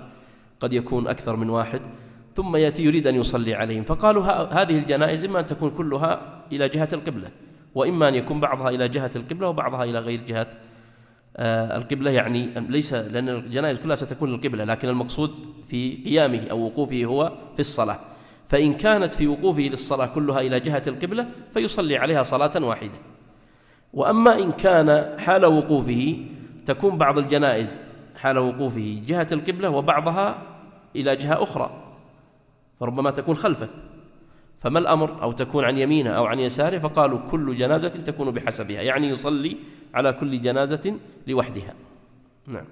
قد يكون أكثر من واحد، ثم يأتي يريد أن يصلي عليهم، فقالوا هذه الجنائز إما أن تكون كلها إلى جهة القبلة، وإما أن يكون بعضها إلى جهة القبلة وبعضها إلى غير جهة القبلة. يعني ليس، لأن الجنائز كلها ستكون للقبلة، لكن المقصود في قيامه أو وقوفه هو في الصلاة. فإن كانت في وقوفه للصلاة كلها إلى جهة القبلة فيصلي عليها صلاة واحدة. وأما إن كان حال وقوفه تكون بعض الجنائز حال وقوفه جهة القبلة وبعضها إلى جهة أخرى، فربما تكون خلفه، فما الأمر؟ أو تكون عن يمينه أو عن يساره، فقالوا كل جنازة تكون بحسبها، يعني يصلي على كل جنازة لوحدها. نعم.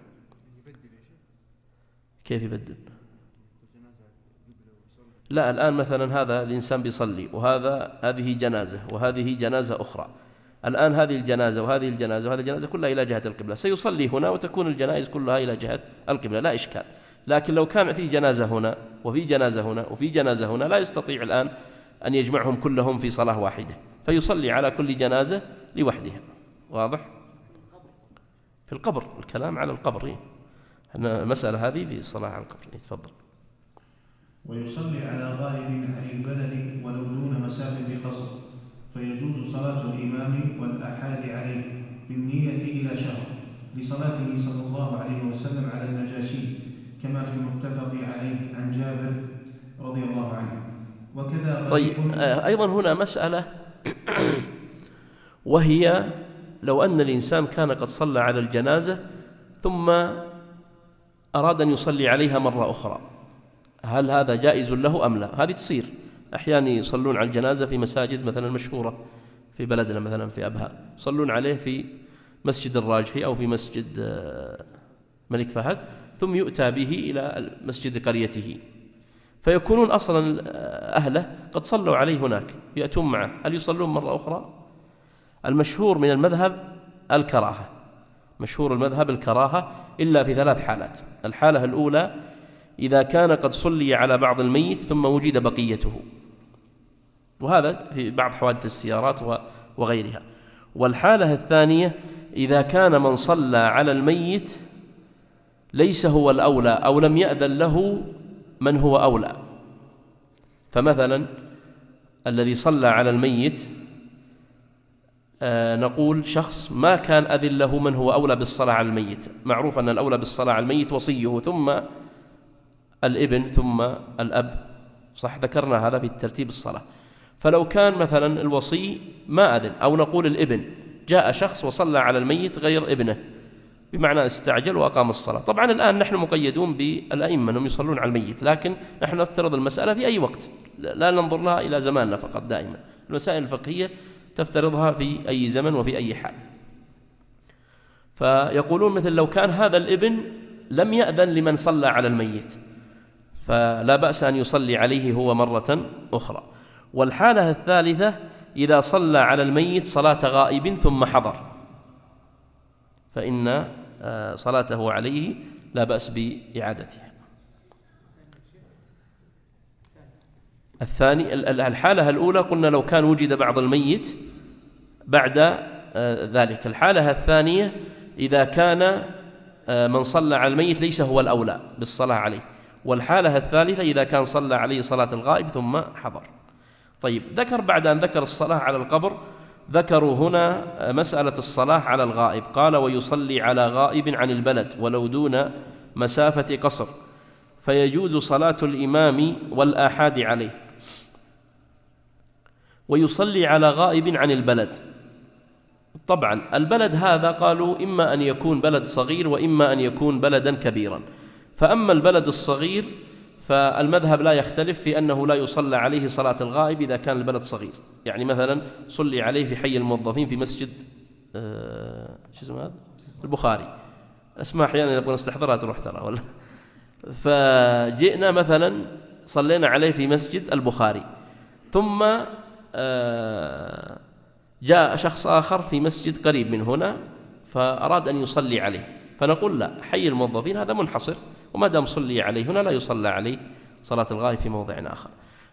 كيف يبدل؟ لا، الآن مثلا هذا الإنسان بيصلي، هذه جنازة وهذه جنازة أخرى، الآن هذه الجنازة وهذه الجنازة وهذه الجنازة كلها إلى جهة القبلة، سيصلي هنا وتكون الجنائز كلها إلى جهة القبلة، لا إشكال. لكن لو كان في جنازة هنا وفي جنازة هنا وفي جنازة هنا، لا يستطيع الآن أن يجمعهم كلهم في صلاة واحدة، فيصلي على كل جنازة لوحدها. واضح؟ في القبر، الكلام على القبر، المسألة هذه في الصلاة على القبر. تفضل. ويصلي على غائب عن البلد ولو دون مسافة قصر، فيجوز صلاة الإمام والأحاد عليه بالنية إلى شهر، لصلاته صلى الله عليه وسلم على النجاشي، كما في المتفق عليه عن جابر رضي الله عنه. وكذا طيب، أيضا هنا مسألة، وهي لو أن الإنسان كان قد صلى على الجنازة ثم أراد أن يصلي عليها مرة أخرى، هل هذا جائز له أم لا؟ هذه تصير أحيانا، يصلون على الجنازة في مساجد مثلا مشهورة في بلدنا، مثلا في أبها يصلون عليه في مسجد الراجحي أو في مسجد ملك فهد، ثم يؤتى به إلى مسجد قريته، فيكونون أصلا أهله قد صلوا عليه هناك، يأتون معه، هل يصلون مرة أخرى؟ المشهور من المذهب الكراهة، مشهور المذهب الكراهة، إلا في 3 حالات. الحالة الأولى إذا كان قد صلي على بعض الميت ثم وجد بقيته، وهذا في بعض حوادث السيارات وغيرها. والحالة الثانية إذا كان من صلى على الميت ليس هو الأولى أو لم يأذن له من هو أولى، فمثلا الذي صلى على الميت نقول شخص ما كان أذن له من هو أولى بالصلاة على الميت، معروف أن الأولى بالصلاة على الميت وصيه ثم الابن ثم الأب، صح؟ ذكرنا هذا في ترتيب الصلاة. فلو كان مثلا الوصي ما أذن، أو نقول الابن، جاء شخص وصلى على الميت غير ابنه، بمعنى استعجل وأقام الصلاة. طبعا الآن نحن مقيدون بالأئمة أنهم يصلون على الميت، لكن نحن نفترض المسألة في أي وقت، لا ننظر لها إلى زماننا فقط، دائما المسائل الفقهية تفترضها في أي زمن وفي أي حال. فيقولون مثل لو كان هذا الابن لم يأذن لمن صلى على الميت فلا بأس أن يصلي عليه هو مرة أخرى. والحالة الثالثة إذا صلى على الميت صلاة غائب ثم حضر، فإن صلاته عليه لا بأس بإعادتها. الثاني الحالة الأولى قلنا لو كان وجد بعض الميت بعد ذلك. الحالة الثانية إذا كان من صلى على الميت ليس هو الأولى بالصلاة عليه. والحالة الثالثة إذا كان صلى عليه صلاة الغائب ثم حضر. طيب، ذكر بعد أن ذكر الصلاة على القبر ذكروا هنا مسألة الصلاة على الغائب. قال: ويصلي على غائب عن البلد ولو دون مسافة قصر، فيجوز صلاة الإمام والآحاد عليه. ويصلي على غائب عن البلد. طبعا البلد هذا قالوا إما أن يكون بلد صغير وإما أن يكون بلدا كبيرا. فأما البلد الصغير فالمذهب لا يختلف في أنه لا يصلى عليه صلاة الغائب إذا كان البلد صغير. يعني مثلا صلي عليه في حي الموظفين في مسجد شو اسمه هذا؟ البخاري. اسمع أحيانا نبغى نستحضرها تروح ترى ولا. فجئنا مثلا صلينا عليه في مسجد البخاري، ثم جاء شخص آخر في مسجد قريب من هنا فأراد أن يصلي عليه، فنقول لا، حي الموظفين هذا منحصر، وما دام صلي عليه هنا لا يصلى عليه صلاة الغائب في موضع آخر.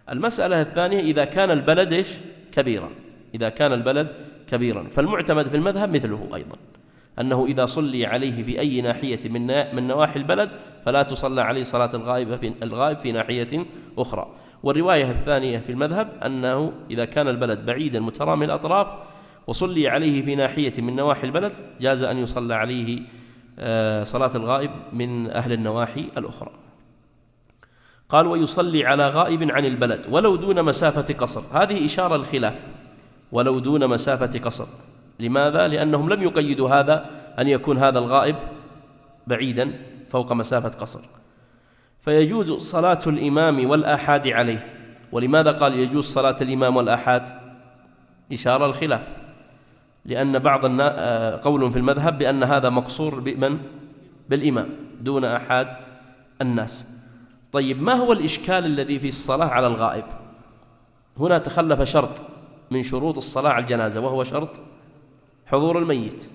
المسألة الثانية إذا كان البلد كبيرا. إذا كان البلد كبيرا فالمعتمد في المذهب مثله أيضا، أنه إذا صلي عليه في أي ناحية من نواحي البلد فلا تصلى عليه صلاة الغائب في ناحية أخرى. والرواية الثانية في المذهب أنه إذا كان البلد بعيدا مترامي الأطراف وصلي عليه في ناحية من نواحي البلد جاز أن يصلى عليه صلاة الغائب من أهل النواحي الأخرى. قال: ويصلي على غائب عن البلد ولو دون مسافة قصر. هذه إشارة الخلاف، ولو دون مسافة قصر. لماذا؟ لأنهم لم يقيدوا هذا أن يكون هذا الغائب بعيدا فوق مسافة قصر. فيجوز صلاة الإمام والآحاد عليه. ولماذا قال يجوز صلاة الإمام والآحاد؟ إشارة الخلاف، لأن بعض قول في المذهب بأن هذا مقصور بمن؟ بالإمام دون آحاد الناس. طيب، ما هو الإشكال الذي في الصلاة على الغائب؟ هنا تخلف شرط من شروط الصلاة على الجنازة، وهو شرط حضور الميت.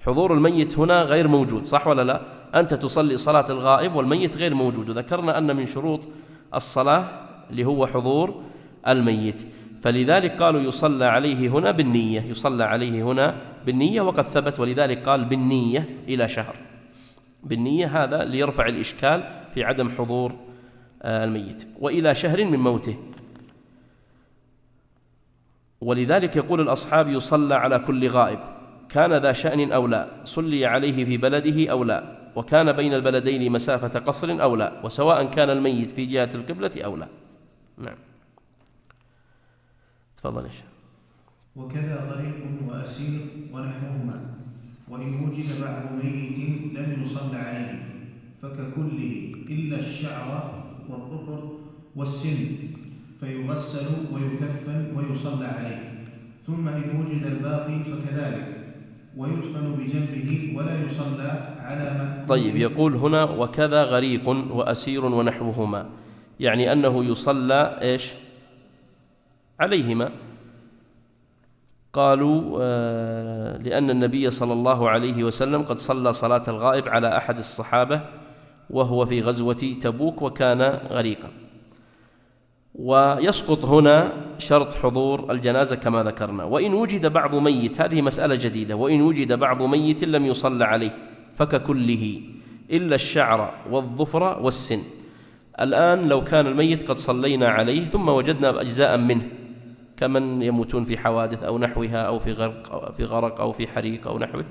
حضور الميت هنا غير موجود، صح ولا لا؟ أنت تصلي صلاة الغائب والميت غير موجود، وذكرنا أن من شروط الصلاة اللي هو حضور الميت. فلذلك قالوا يصلى عليه هنا بالنية، يصلى عليه هنا بالنية، وقد ثبت، ولذلك قال بالنية إلى شهر. بالنية هذا ليرفع الإشكال في عدم حضور الميت، وإلى شهر من موته. ولذلك يقول الأصحاب يصلى على كل غائب كان ذا شأن أو لا، صلي عليه في بلده أو لا، وكان بين البلدين مسافة قصر أو لا، وسواء كان الميت في جهة القبلة أو لا. نعم، تفضل يا شيخ. وكذا غريق وأسير ونحوهما، وإن وجد بعض ميت لم يصل عليه فككله إلا الشعر والظفر والسن، فيغسل ويكفن ويصلى عليه. ثم إن وجد الباقي فكذلك، ويدفن بجنبه ولا يصلى على من. طيب، يقول هنا وكذا غريق وأسير ونحوهما، يعني أنه يصلى إيش عليهما. قالوا لأن النبي صلى الله عليه وسلم قد صلى صلاة الغائب على أحد الصحابة وهو في غزوة تبوك وكان غريقا. ويسقط هنا شرط حضور الجنازة كما ذكرنا. وإن وجد بعض ميت، هذه مسألة جديدة، وإن وجد بعض ميت لم يصلى عليه فككله إلا الشعر والظفر والسن. الآن لو كان الميت قد صلينا عليه ثم وجدنا أجزاء منه كمن يموتون في حوادث أو نحوها أو في غرق أو في حريق أو نحوه،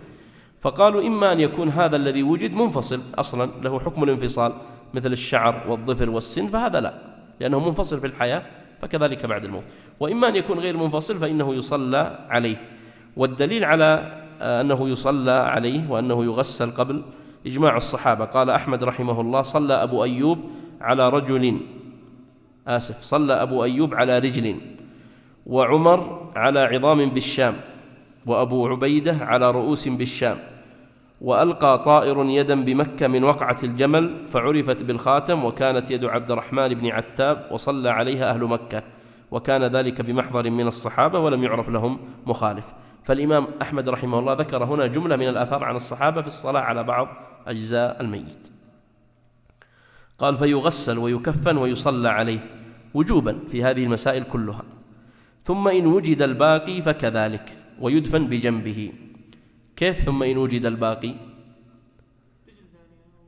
فقالوا إما أن يكون هذا الذي وجد منفصل أصلا له حكم الانفصال مثل الشعر والظفر والسن، فهذا لا، لأنه منفصل في الحياة فكذلك بعد الموت. وإما أن يكون غير منفصل فإنه يصلى عليه. والدليل على أنه يصلى عليه وأنه يغسل قبل إجماع الصحابة. قال أحمد رحمه الله صلى أبو أيوب على رجل، وعمر على عظام بالشام، وأبو عبيدة على رؤوس بالشام، وألقى طائر يدا بمكة من وقعة الجمل فعرفت بالخاتم، وكانت يد عبد الرحمن بن عتاب، وصلى عليها أهل مكة، وكان ذلك بمحضر من الصحابة ولم يعرف لهم مخالف. فالإمام أحمد رحمه الله ذكر هنا جملة من الآثار عن الصحابة في الصلاة على بعض أجزاء الميت. قال فيغسل ويكفن ويصلى عليه وجوبا في هذه المسائل كلها. ثم إن وجد الباقي فكذلك ويدفن بجنبه. كيف ثم إن وجد الباقي؟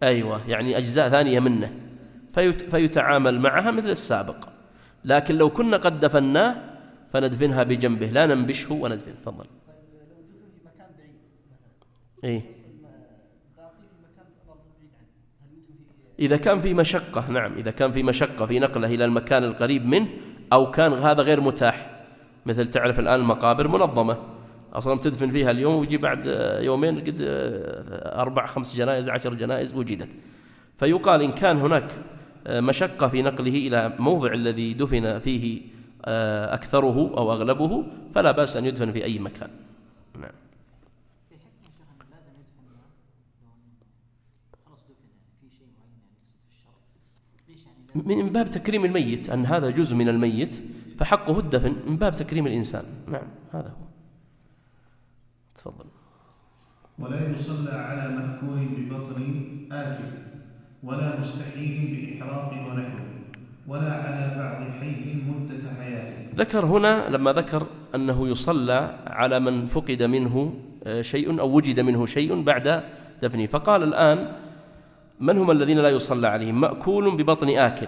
أيوة، يعني أجزاء ثانية منه فيتعامل معها مثل السابق. لكن لو كنا قد دفناه فندفنها بجنبه، لا ننبشه وندفن. تفضل. إيه؟ إذا كان في مشقة، نعم، إذا كان في مشقة في نقله إلى المكان القريب منه، أو كان هذا غير متاح، مثل تعرف الآن المقابر منظمة أصلا تدفن فيها اليوم ويجي بعد يومين قد 4-5 جنائز 10 جنائز وجدت. فيقال إن كان هناك مشقة في نقله إلى موضع الذي دفن فيه أكثره أو أغلبه فلا بأس أن يدفن في أي مكان. نعم. من باب تكريم الميت، أن هذا جزء من الميت فحقه الدفن من باب تكريم الإنسان. نعم، هذا هو. تفضل. ولا يصلى على مأكول ببطن آكل ولا مستحيل بإحراق ونحوه ولا على بعض حي مدة حياته. ذكر هنا لما ذكر أنه يصلى على من فقد منه شيء أو وجد منه شيء بعد دفنه، فقال الآن من هم الذين لا يصلى عليهم؟ مأكول ببطن آكل،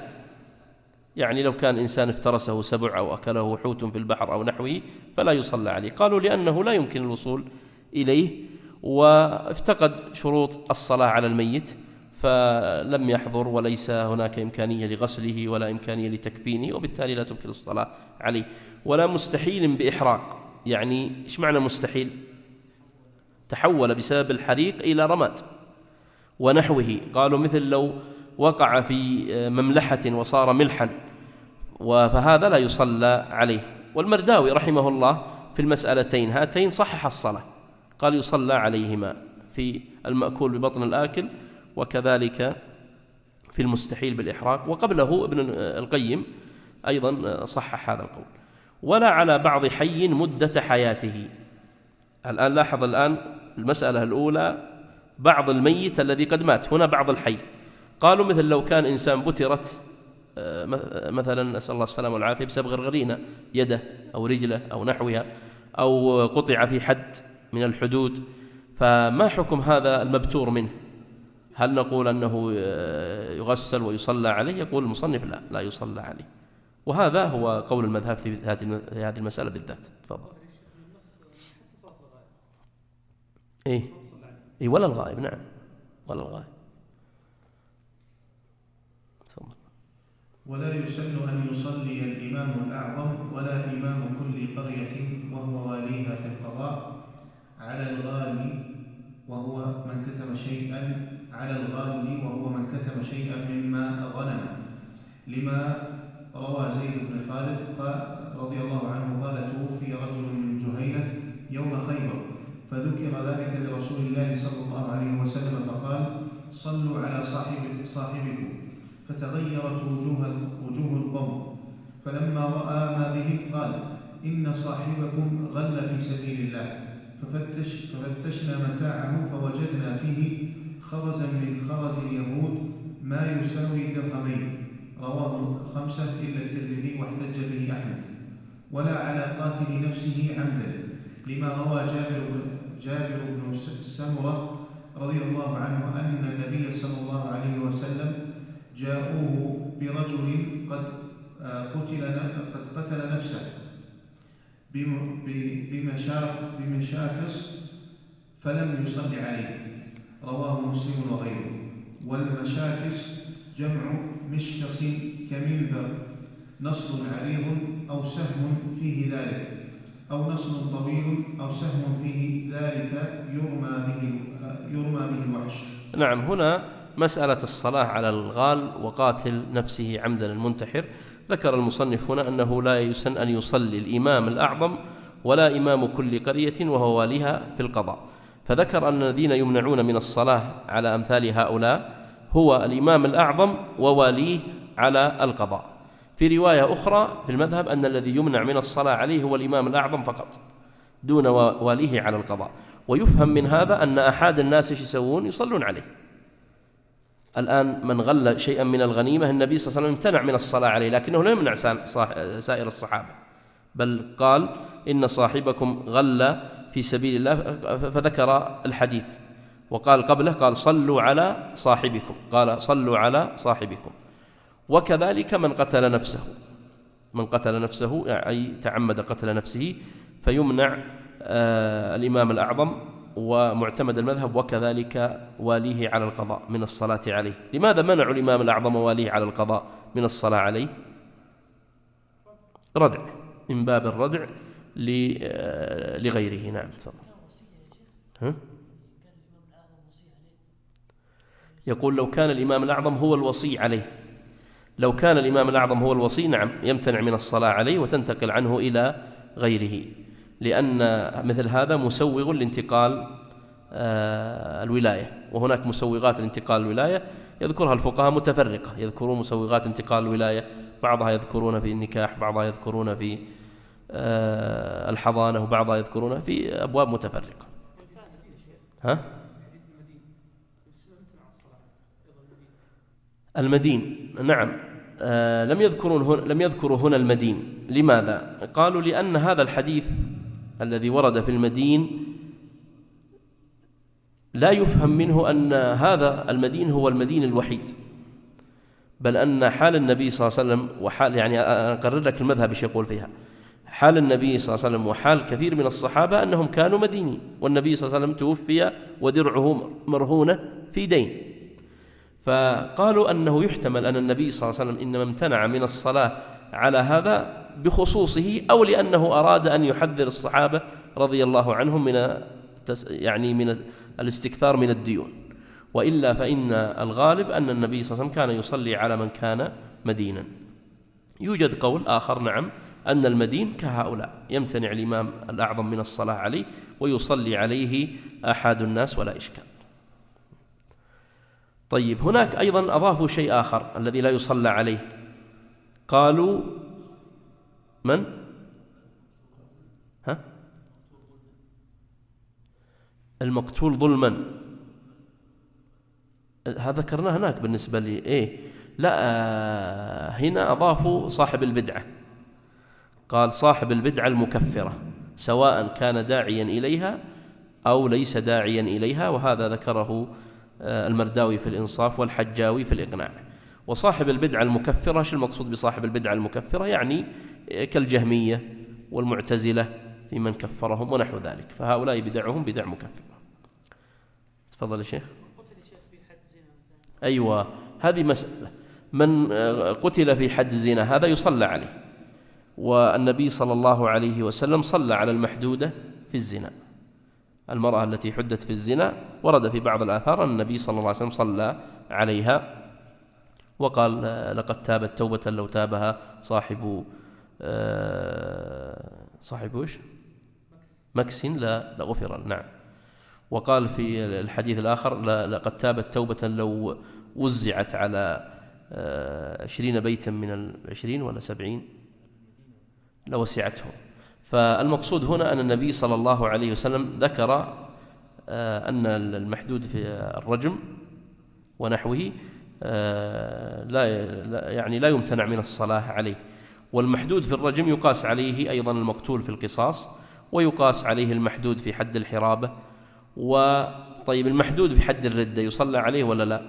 يعني لو كان إنسان افترسه سبع أو أكله حوت في البحر أو نحوه فلا يصلى عليه. قالوا لأنه لا يمكن الوصول إليه وافتقد شروط الصلاة على الميت فلم يحضر، وليس هناك إمكانية لغسله ولا إمكانية لتكفينه، وبالتالي لا تمكن الصلاة عليه. ولا مستحيل بإحراق، يعني إيش معنى مستحيل؟ تحول بسبب الحريق إلى رماد ونحوه. قالوا مثل لو وقع في مملحة وصار ملحا فهذا لا يصلى عليه. والمرداوي رحمه الله في المسألتين هاتين صحح الصلاة، قال يصلى عليهما في المأكول ببطن الآكل وكذلك في المستحيل بالإحراق. وقبله ابن القيم أيضا صحح هذا القول. ولا على بعض حي مدة حياته. الآن لاحظ الآن المسألة الأولى بعض الميت الذي قد مات، هنا بعض الحي. قالوا مثل لو كان إنسان بترت مثلا نسأل الله السلامة والعافية بسبب غرغرينة يده أو رجله أو نحوها، أو قطع في حد من الحدود، فما حكم هذا المبتور منه؟ هل نقول أنه يغسل ويصلى عليه؟ يقول المصنف لا يصلى عليه. وهذا هو قول المذهب في هذه المسألة بالذات. تفضل. إيه ولا الغائب. نعم، ولا الغائب. تفضل. ولا يسن أن يصلي الإمام الأعظم ولا إمام كل قرية وهو واليها في القضاء على الغالي وهو من كتم شيئا مما غنم، لما روى زيد بن خالد رضي الله عنه قال توفي رجل من جهينة يوم خيبر فذكر ذلك لرسول الله صلى الله عليه وسلم فقال صلوا على صاحبكم، فتغيرت وجوه القوم، فلما رأى ما بهم قال إن صاحبكم غل في سبيل الله، ففتشنا متاعه فوجدنا فيه خرزا من خرز اليهود ما يساوي درهمين، رواه 5 إلا الترمذي واحتج به أحمد. ولا على قاتل نفسه عمدا، لما روى جابر بن سمرة رضي الله عنه أن النبي صلى الله عليه وسلم جاءوه برجل قد قتل نفسه بمشاكس فلم يصل عليه، رواه مسلم وغيره. والمشاكس جمع مشكس كمنبر، نصل عريض أو سهم فيه ذلك، أو نصل طويل أو سهم فيه ذلك يرمى به الوحش. نعم، هنا مسألة الصلاة على الغال وقاتل نفسه عمدا المنتحر. ذكر المصنف هنا أنه لا يسن أن يصلي الإمام الأعظم ولا إمام كل قرية وهو واليها في القضاء. فذكر أن الذين يمنعون من الصلاة على أمثال هؤلاء هو الإمام الأعظم وواليه على القضاء. في رواية أخرى في المذهب أن الذي يمنع من الصلاة عليه هو الإمام الأعظم فقط دون واليه على القضاء. ويفهم من هذا أن أحد الناس يسوون يصلون عليه، الآن من غل شيئا من الغنيمة النبي صلى الله عليه وسلم امتنع من الصلاة عليه، لكنه لا يمنع سائر الصحابة، بل قال إن صاحبكم غل في سبيل الله، فذكر الحديث، وقال قبله قال صلوا على صاحبكم، قال صلوا على صاحبكم. وكذلك من قتل نفسه أي تعمد قتل نفسه فيمنع الإمام الأعظم ومعتمد المذهب وكذلك واليه على القضاء من الصلاة عليه. لماذا منعوا الإمام الأعظم واليه على القضاء من الصلاة عليه؟ ردع، من باب الردع لغيره. نعم تفضل. يقول لو كان الإمام الأعظم هو الوصي عليه، لو كان الإمام الأعظم هو الوصي نعم يمتنع من الصلاة عليه وتنتقل عنه إلى غيره، لأن مثل هذا مسوغ لانتقال الولاية، وهناك مسوغات لانتقال الولاية يذكرها الفقهاء متفرقة، يذكرون مسوغات انتقال الولاية، بعضها يذكرون في النكاح، بعضها يذكرون في الحضانة، وبعضها يذكرون في أبواب متفرقة. المدين نعم، لم يذكروا هنا المدين. لماذا؟ قالوا لأن هذا الحديث الذي ورد في المدين لا يفهم منه أن هذا المدين هو المدين الوحيد، بل أن حال النبي صلى الله عليه وسلم وحال، يعني أقرر لك المذهب ايش يقول فيها، حال النبي صلى الله عليه وسلم وحال كثير من الصحابة أنهم كانوا مدينين، والنبي صلى الله عليه وسلم توفي ودرعه مرهونة في دين، فقالوا أنه يحتمل أن النبي صلى الله عليه وسلم إنما امتنع من الصلاة على هذا بخصوصه، أو لأنه أراد أن يحذر الصحابة رضي الله عنهم من الاستكثار من الديون، وإلا فإن الغالب أن النبي صلى الله عليه وسلم كان يصلي على من كان مدينا. يوجد قول آخر نعم أن المدين كهؤلاء يمتنع الإمام الأعظم من الصلاة عليه ويصلي عليه أحد الناس ولا إشكال. طيب هناك أيضا أضافوا شيء آخر الذي لا يصلى عليه، قالوا من؟ المقتول ظلما، هذا ذكرناه هناك بالنسبة لي لا هنا أضافوا صاحب البدعة، قال صاحب البدعة المكفرة سواء كان داعيا إليها أو ليس داعيا إليها، وهذا ذكره المرداوي في الإنصاف والحجاوي في الإقناع. وصاحب البدعة المكفرة، ايش المقصود بصاحب البدعة المكفرة؟ يعني كالجهمية والمعتزلة في من كفرهم ونحو ذلك، فهؤلاء بدعهم بدع مكفرة. تفضل يا شيخ. أيوة، هذه مسألة، من قتل في حد الزنا هذا يصلى عليه، والنبي صلى الله عليه وسلم صلى على المحدودة في الزنا، المرأة التي حدت في الزنا ورد في بعض الآثار أن النبي صلى الله عليه وسلم صلى عليها وقال لقد تابت توبة لو تابها صاحب ايش؟ مكس لغفر. نعم. وقال في الحديث الآخر لقد تابت توبة لو وزعت على 20 بيتا من 20 ولا 70 لوسعته. فالمقصود هنا أن النبي صلى الله عليه وسلم ذكر أن المحدود في الرجم ونحوه لا يمتنع من الصلاة عليه، والمحدود في الرجم يقاس عليه أيضا المقتول في القصاص، ويقاس عليه المحدود في حد الحرابة. وطيب المحدود في حد الردة يصلى عليه ولا لا؟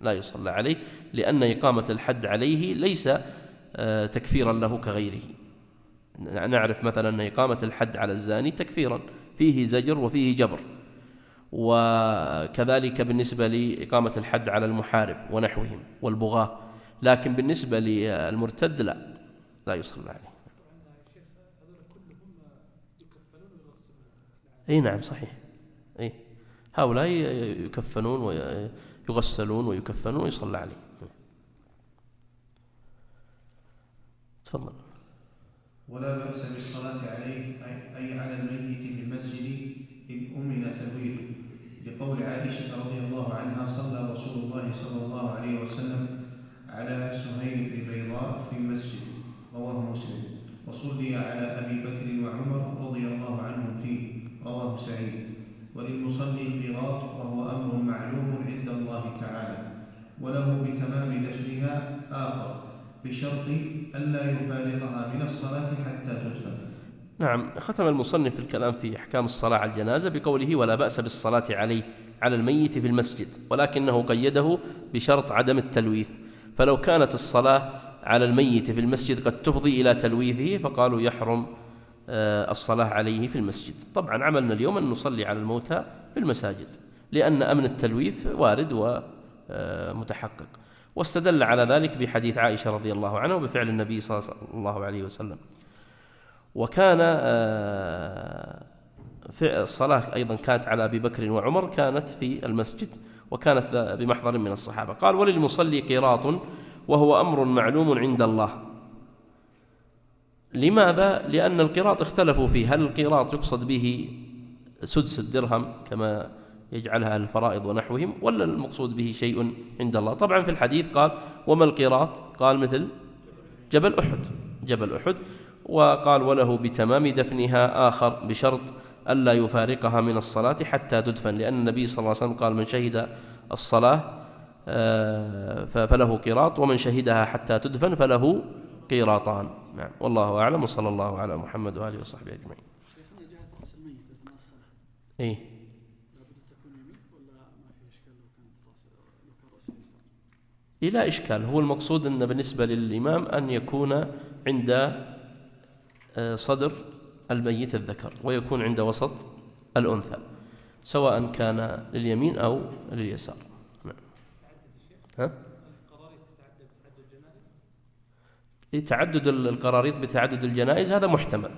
لا يصلى عليه، لأن إقامة الحد عليه ليس تكفيرا له كغيره. نعرف مثلا أن إقامة الحد على الزاني تكفيرا، فيه زجر وفيه جبر، وكذلك بالنسبة لإقامة الحد على المحارب ونحوهم والبغاة، لكن بالنسبة للمرتد لا يصلى عليه. نعم صحيح، هؤلاء يكفنون ويغسلون ويكفنون ويصلى عليه. تفضل. ولا بأس بالصلاة عليه أي على الميت في المسجد إن أمن تلويثه، لقول عائشة رضي الله عنها صلى رسول الله صلى الله عليه وسلم على سهيل بن بيضاء في المسجد، رواه مسلم، وصلي على أبي بكر وعمر رضي الله عنهم فيه، رواه سعيد. وللمصلي قيراط وهو أمر معلوم عند الله تعالى، وله بتمام دفنها آخر بشرط ألا يفارقها من الصلاة حتى تدفن. نعم. ختم المصنف الكلام في أحكام الصلاة على الجنازة بقوله: ولا بأس بالصلاة عليه على الميت في المسجد، ولكنه قيده بشرط عدم التلويث، فلو كانت الصلاة على الميت في المسجد قد تفضي إلى تلويثه فقالوا يحرم الصلاة عليه في المسجد. طبعا عملنا اليوم أن نصلي على الموتى في المساجد لأن أمن التلويث وارد ومتحقق، واستدل على ذلك بحديث عائشة رضي الله عنها وبفعل النبي صلى الله عليه وسلم. وكان الصلاة أيضا كانت على أبي بكر وعمر كانت في المسجد، وكانت بمحضر من الصحابة. قال: وللمصلي قيراط وهو أمر معلوم عند الله. لماذا؟ لأن القيراط اختلفوا فيه، هل القيراط يقصد به سدس الدرهم كما يجعلها الفرائض ونحوهم، ولا المقصود به شيء عند الله؟ طبعا في الحديث قال: وما القيراط؟ قال: مثل جبل أحد. وقال: وله بتمام دفنها آخر بشرط ألا يفارقها من الصلاة حتى تدفن، لأن النبي صلى الله عليه وسلم قال: من شهد الصلاة فله قيراط، ومن شهدها حتى تدفن فله قيراطان. نعم، والله أعلم، وصلى الله على محمد وآله وصحبه أجمعين. إيه؟ لا إشكال. هو المقصود أن بالنسبة للإمام أن يكون عند صدر الميت الذكر ويكون عند وسط الأنثى، سواء كان لليمين أو لليسار. تعدد القراريط بتعدد الجنائز هذا محتمل،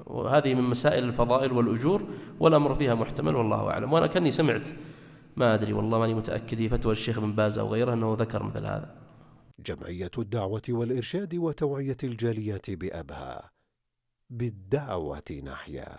وهذه من مسائل الفضائل والأجور، والأمر فيها محتمل والله أعلم. وأنا كني سمعت، ما أدري والله ماني متأكد، في فتوى الشيخ بن باز أو غيره أنه ذكر مثل هذا. جمعية الدعوة والإرشاد وتوعية الجاليات بأبها، بالدعوة نحيا.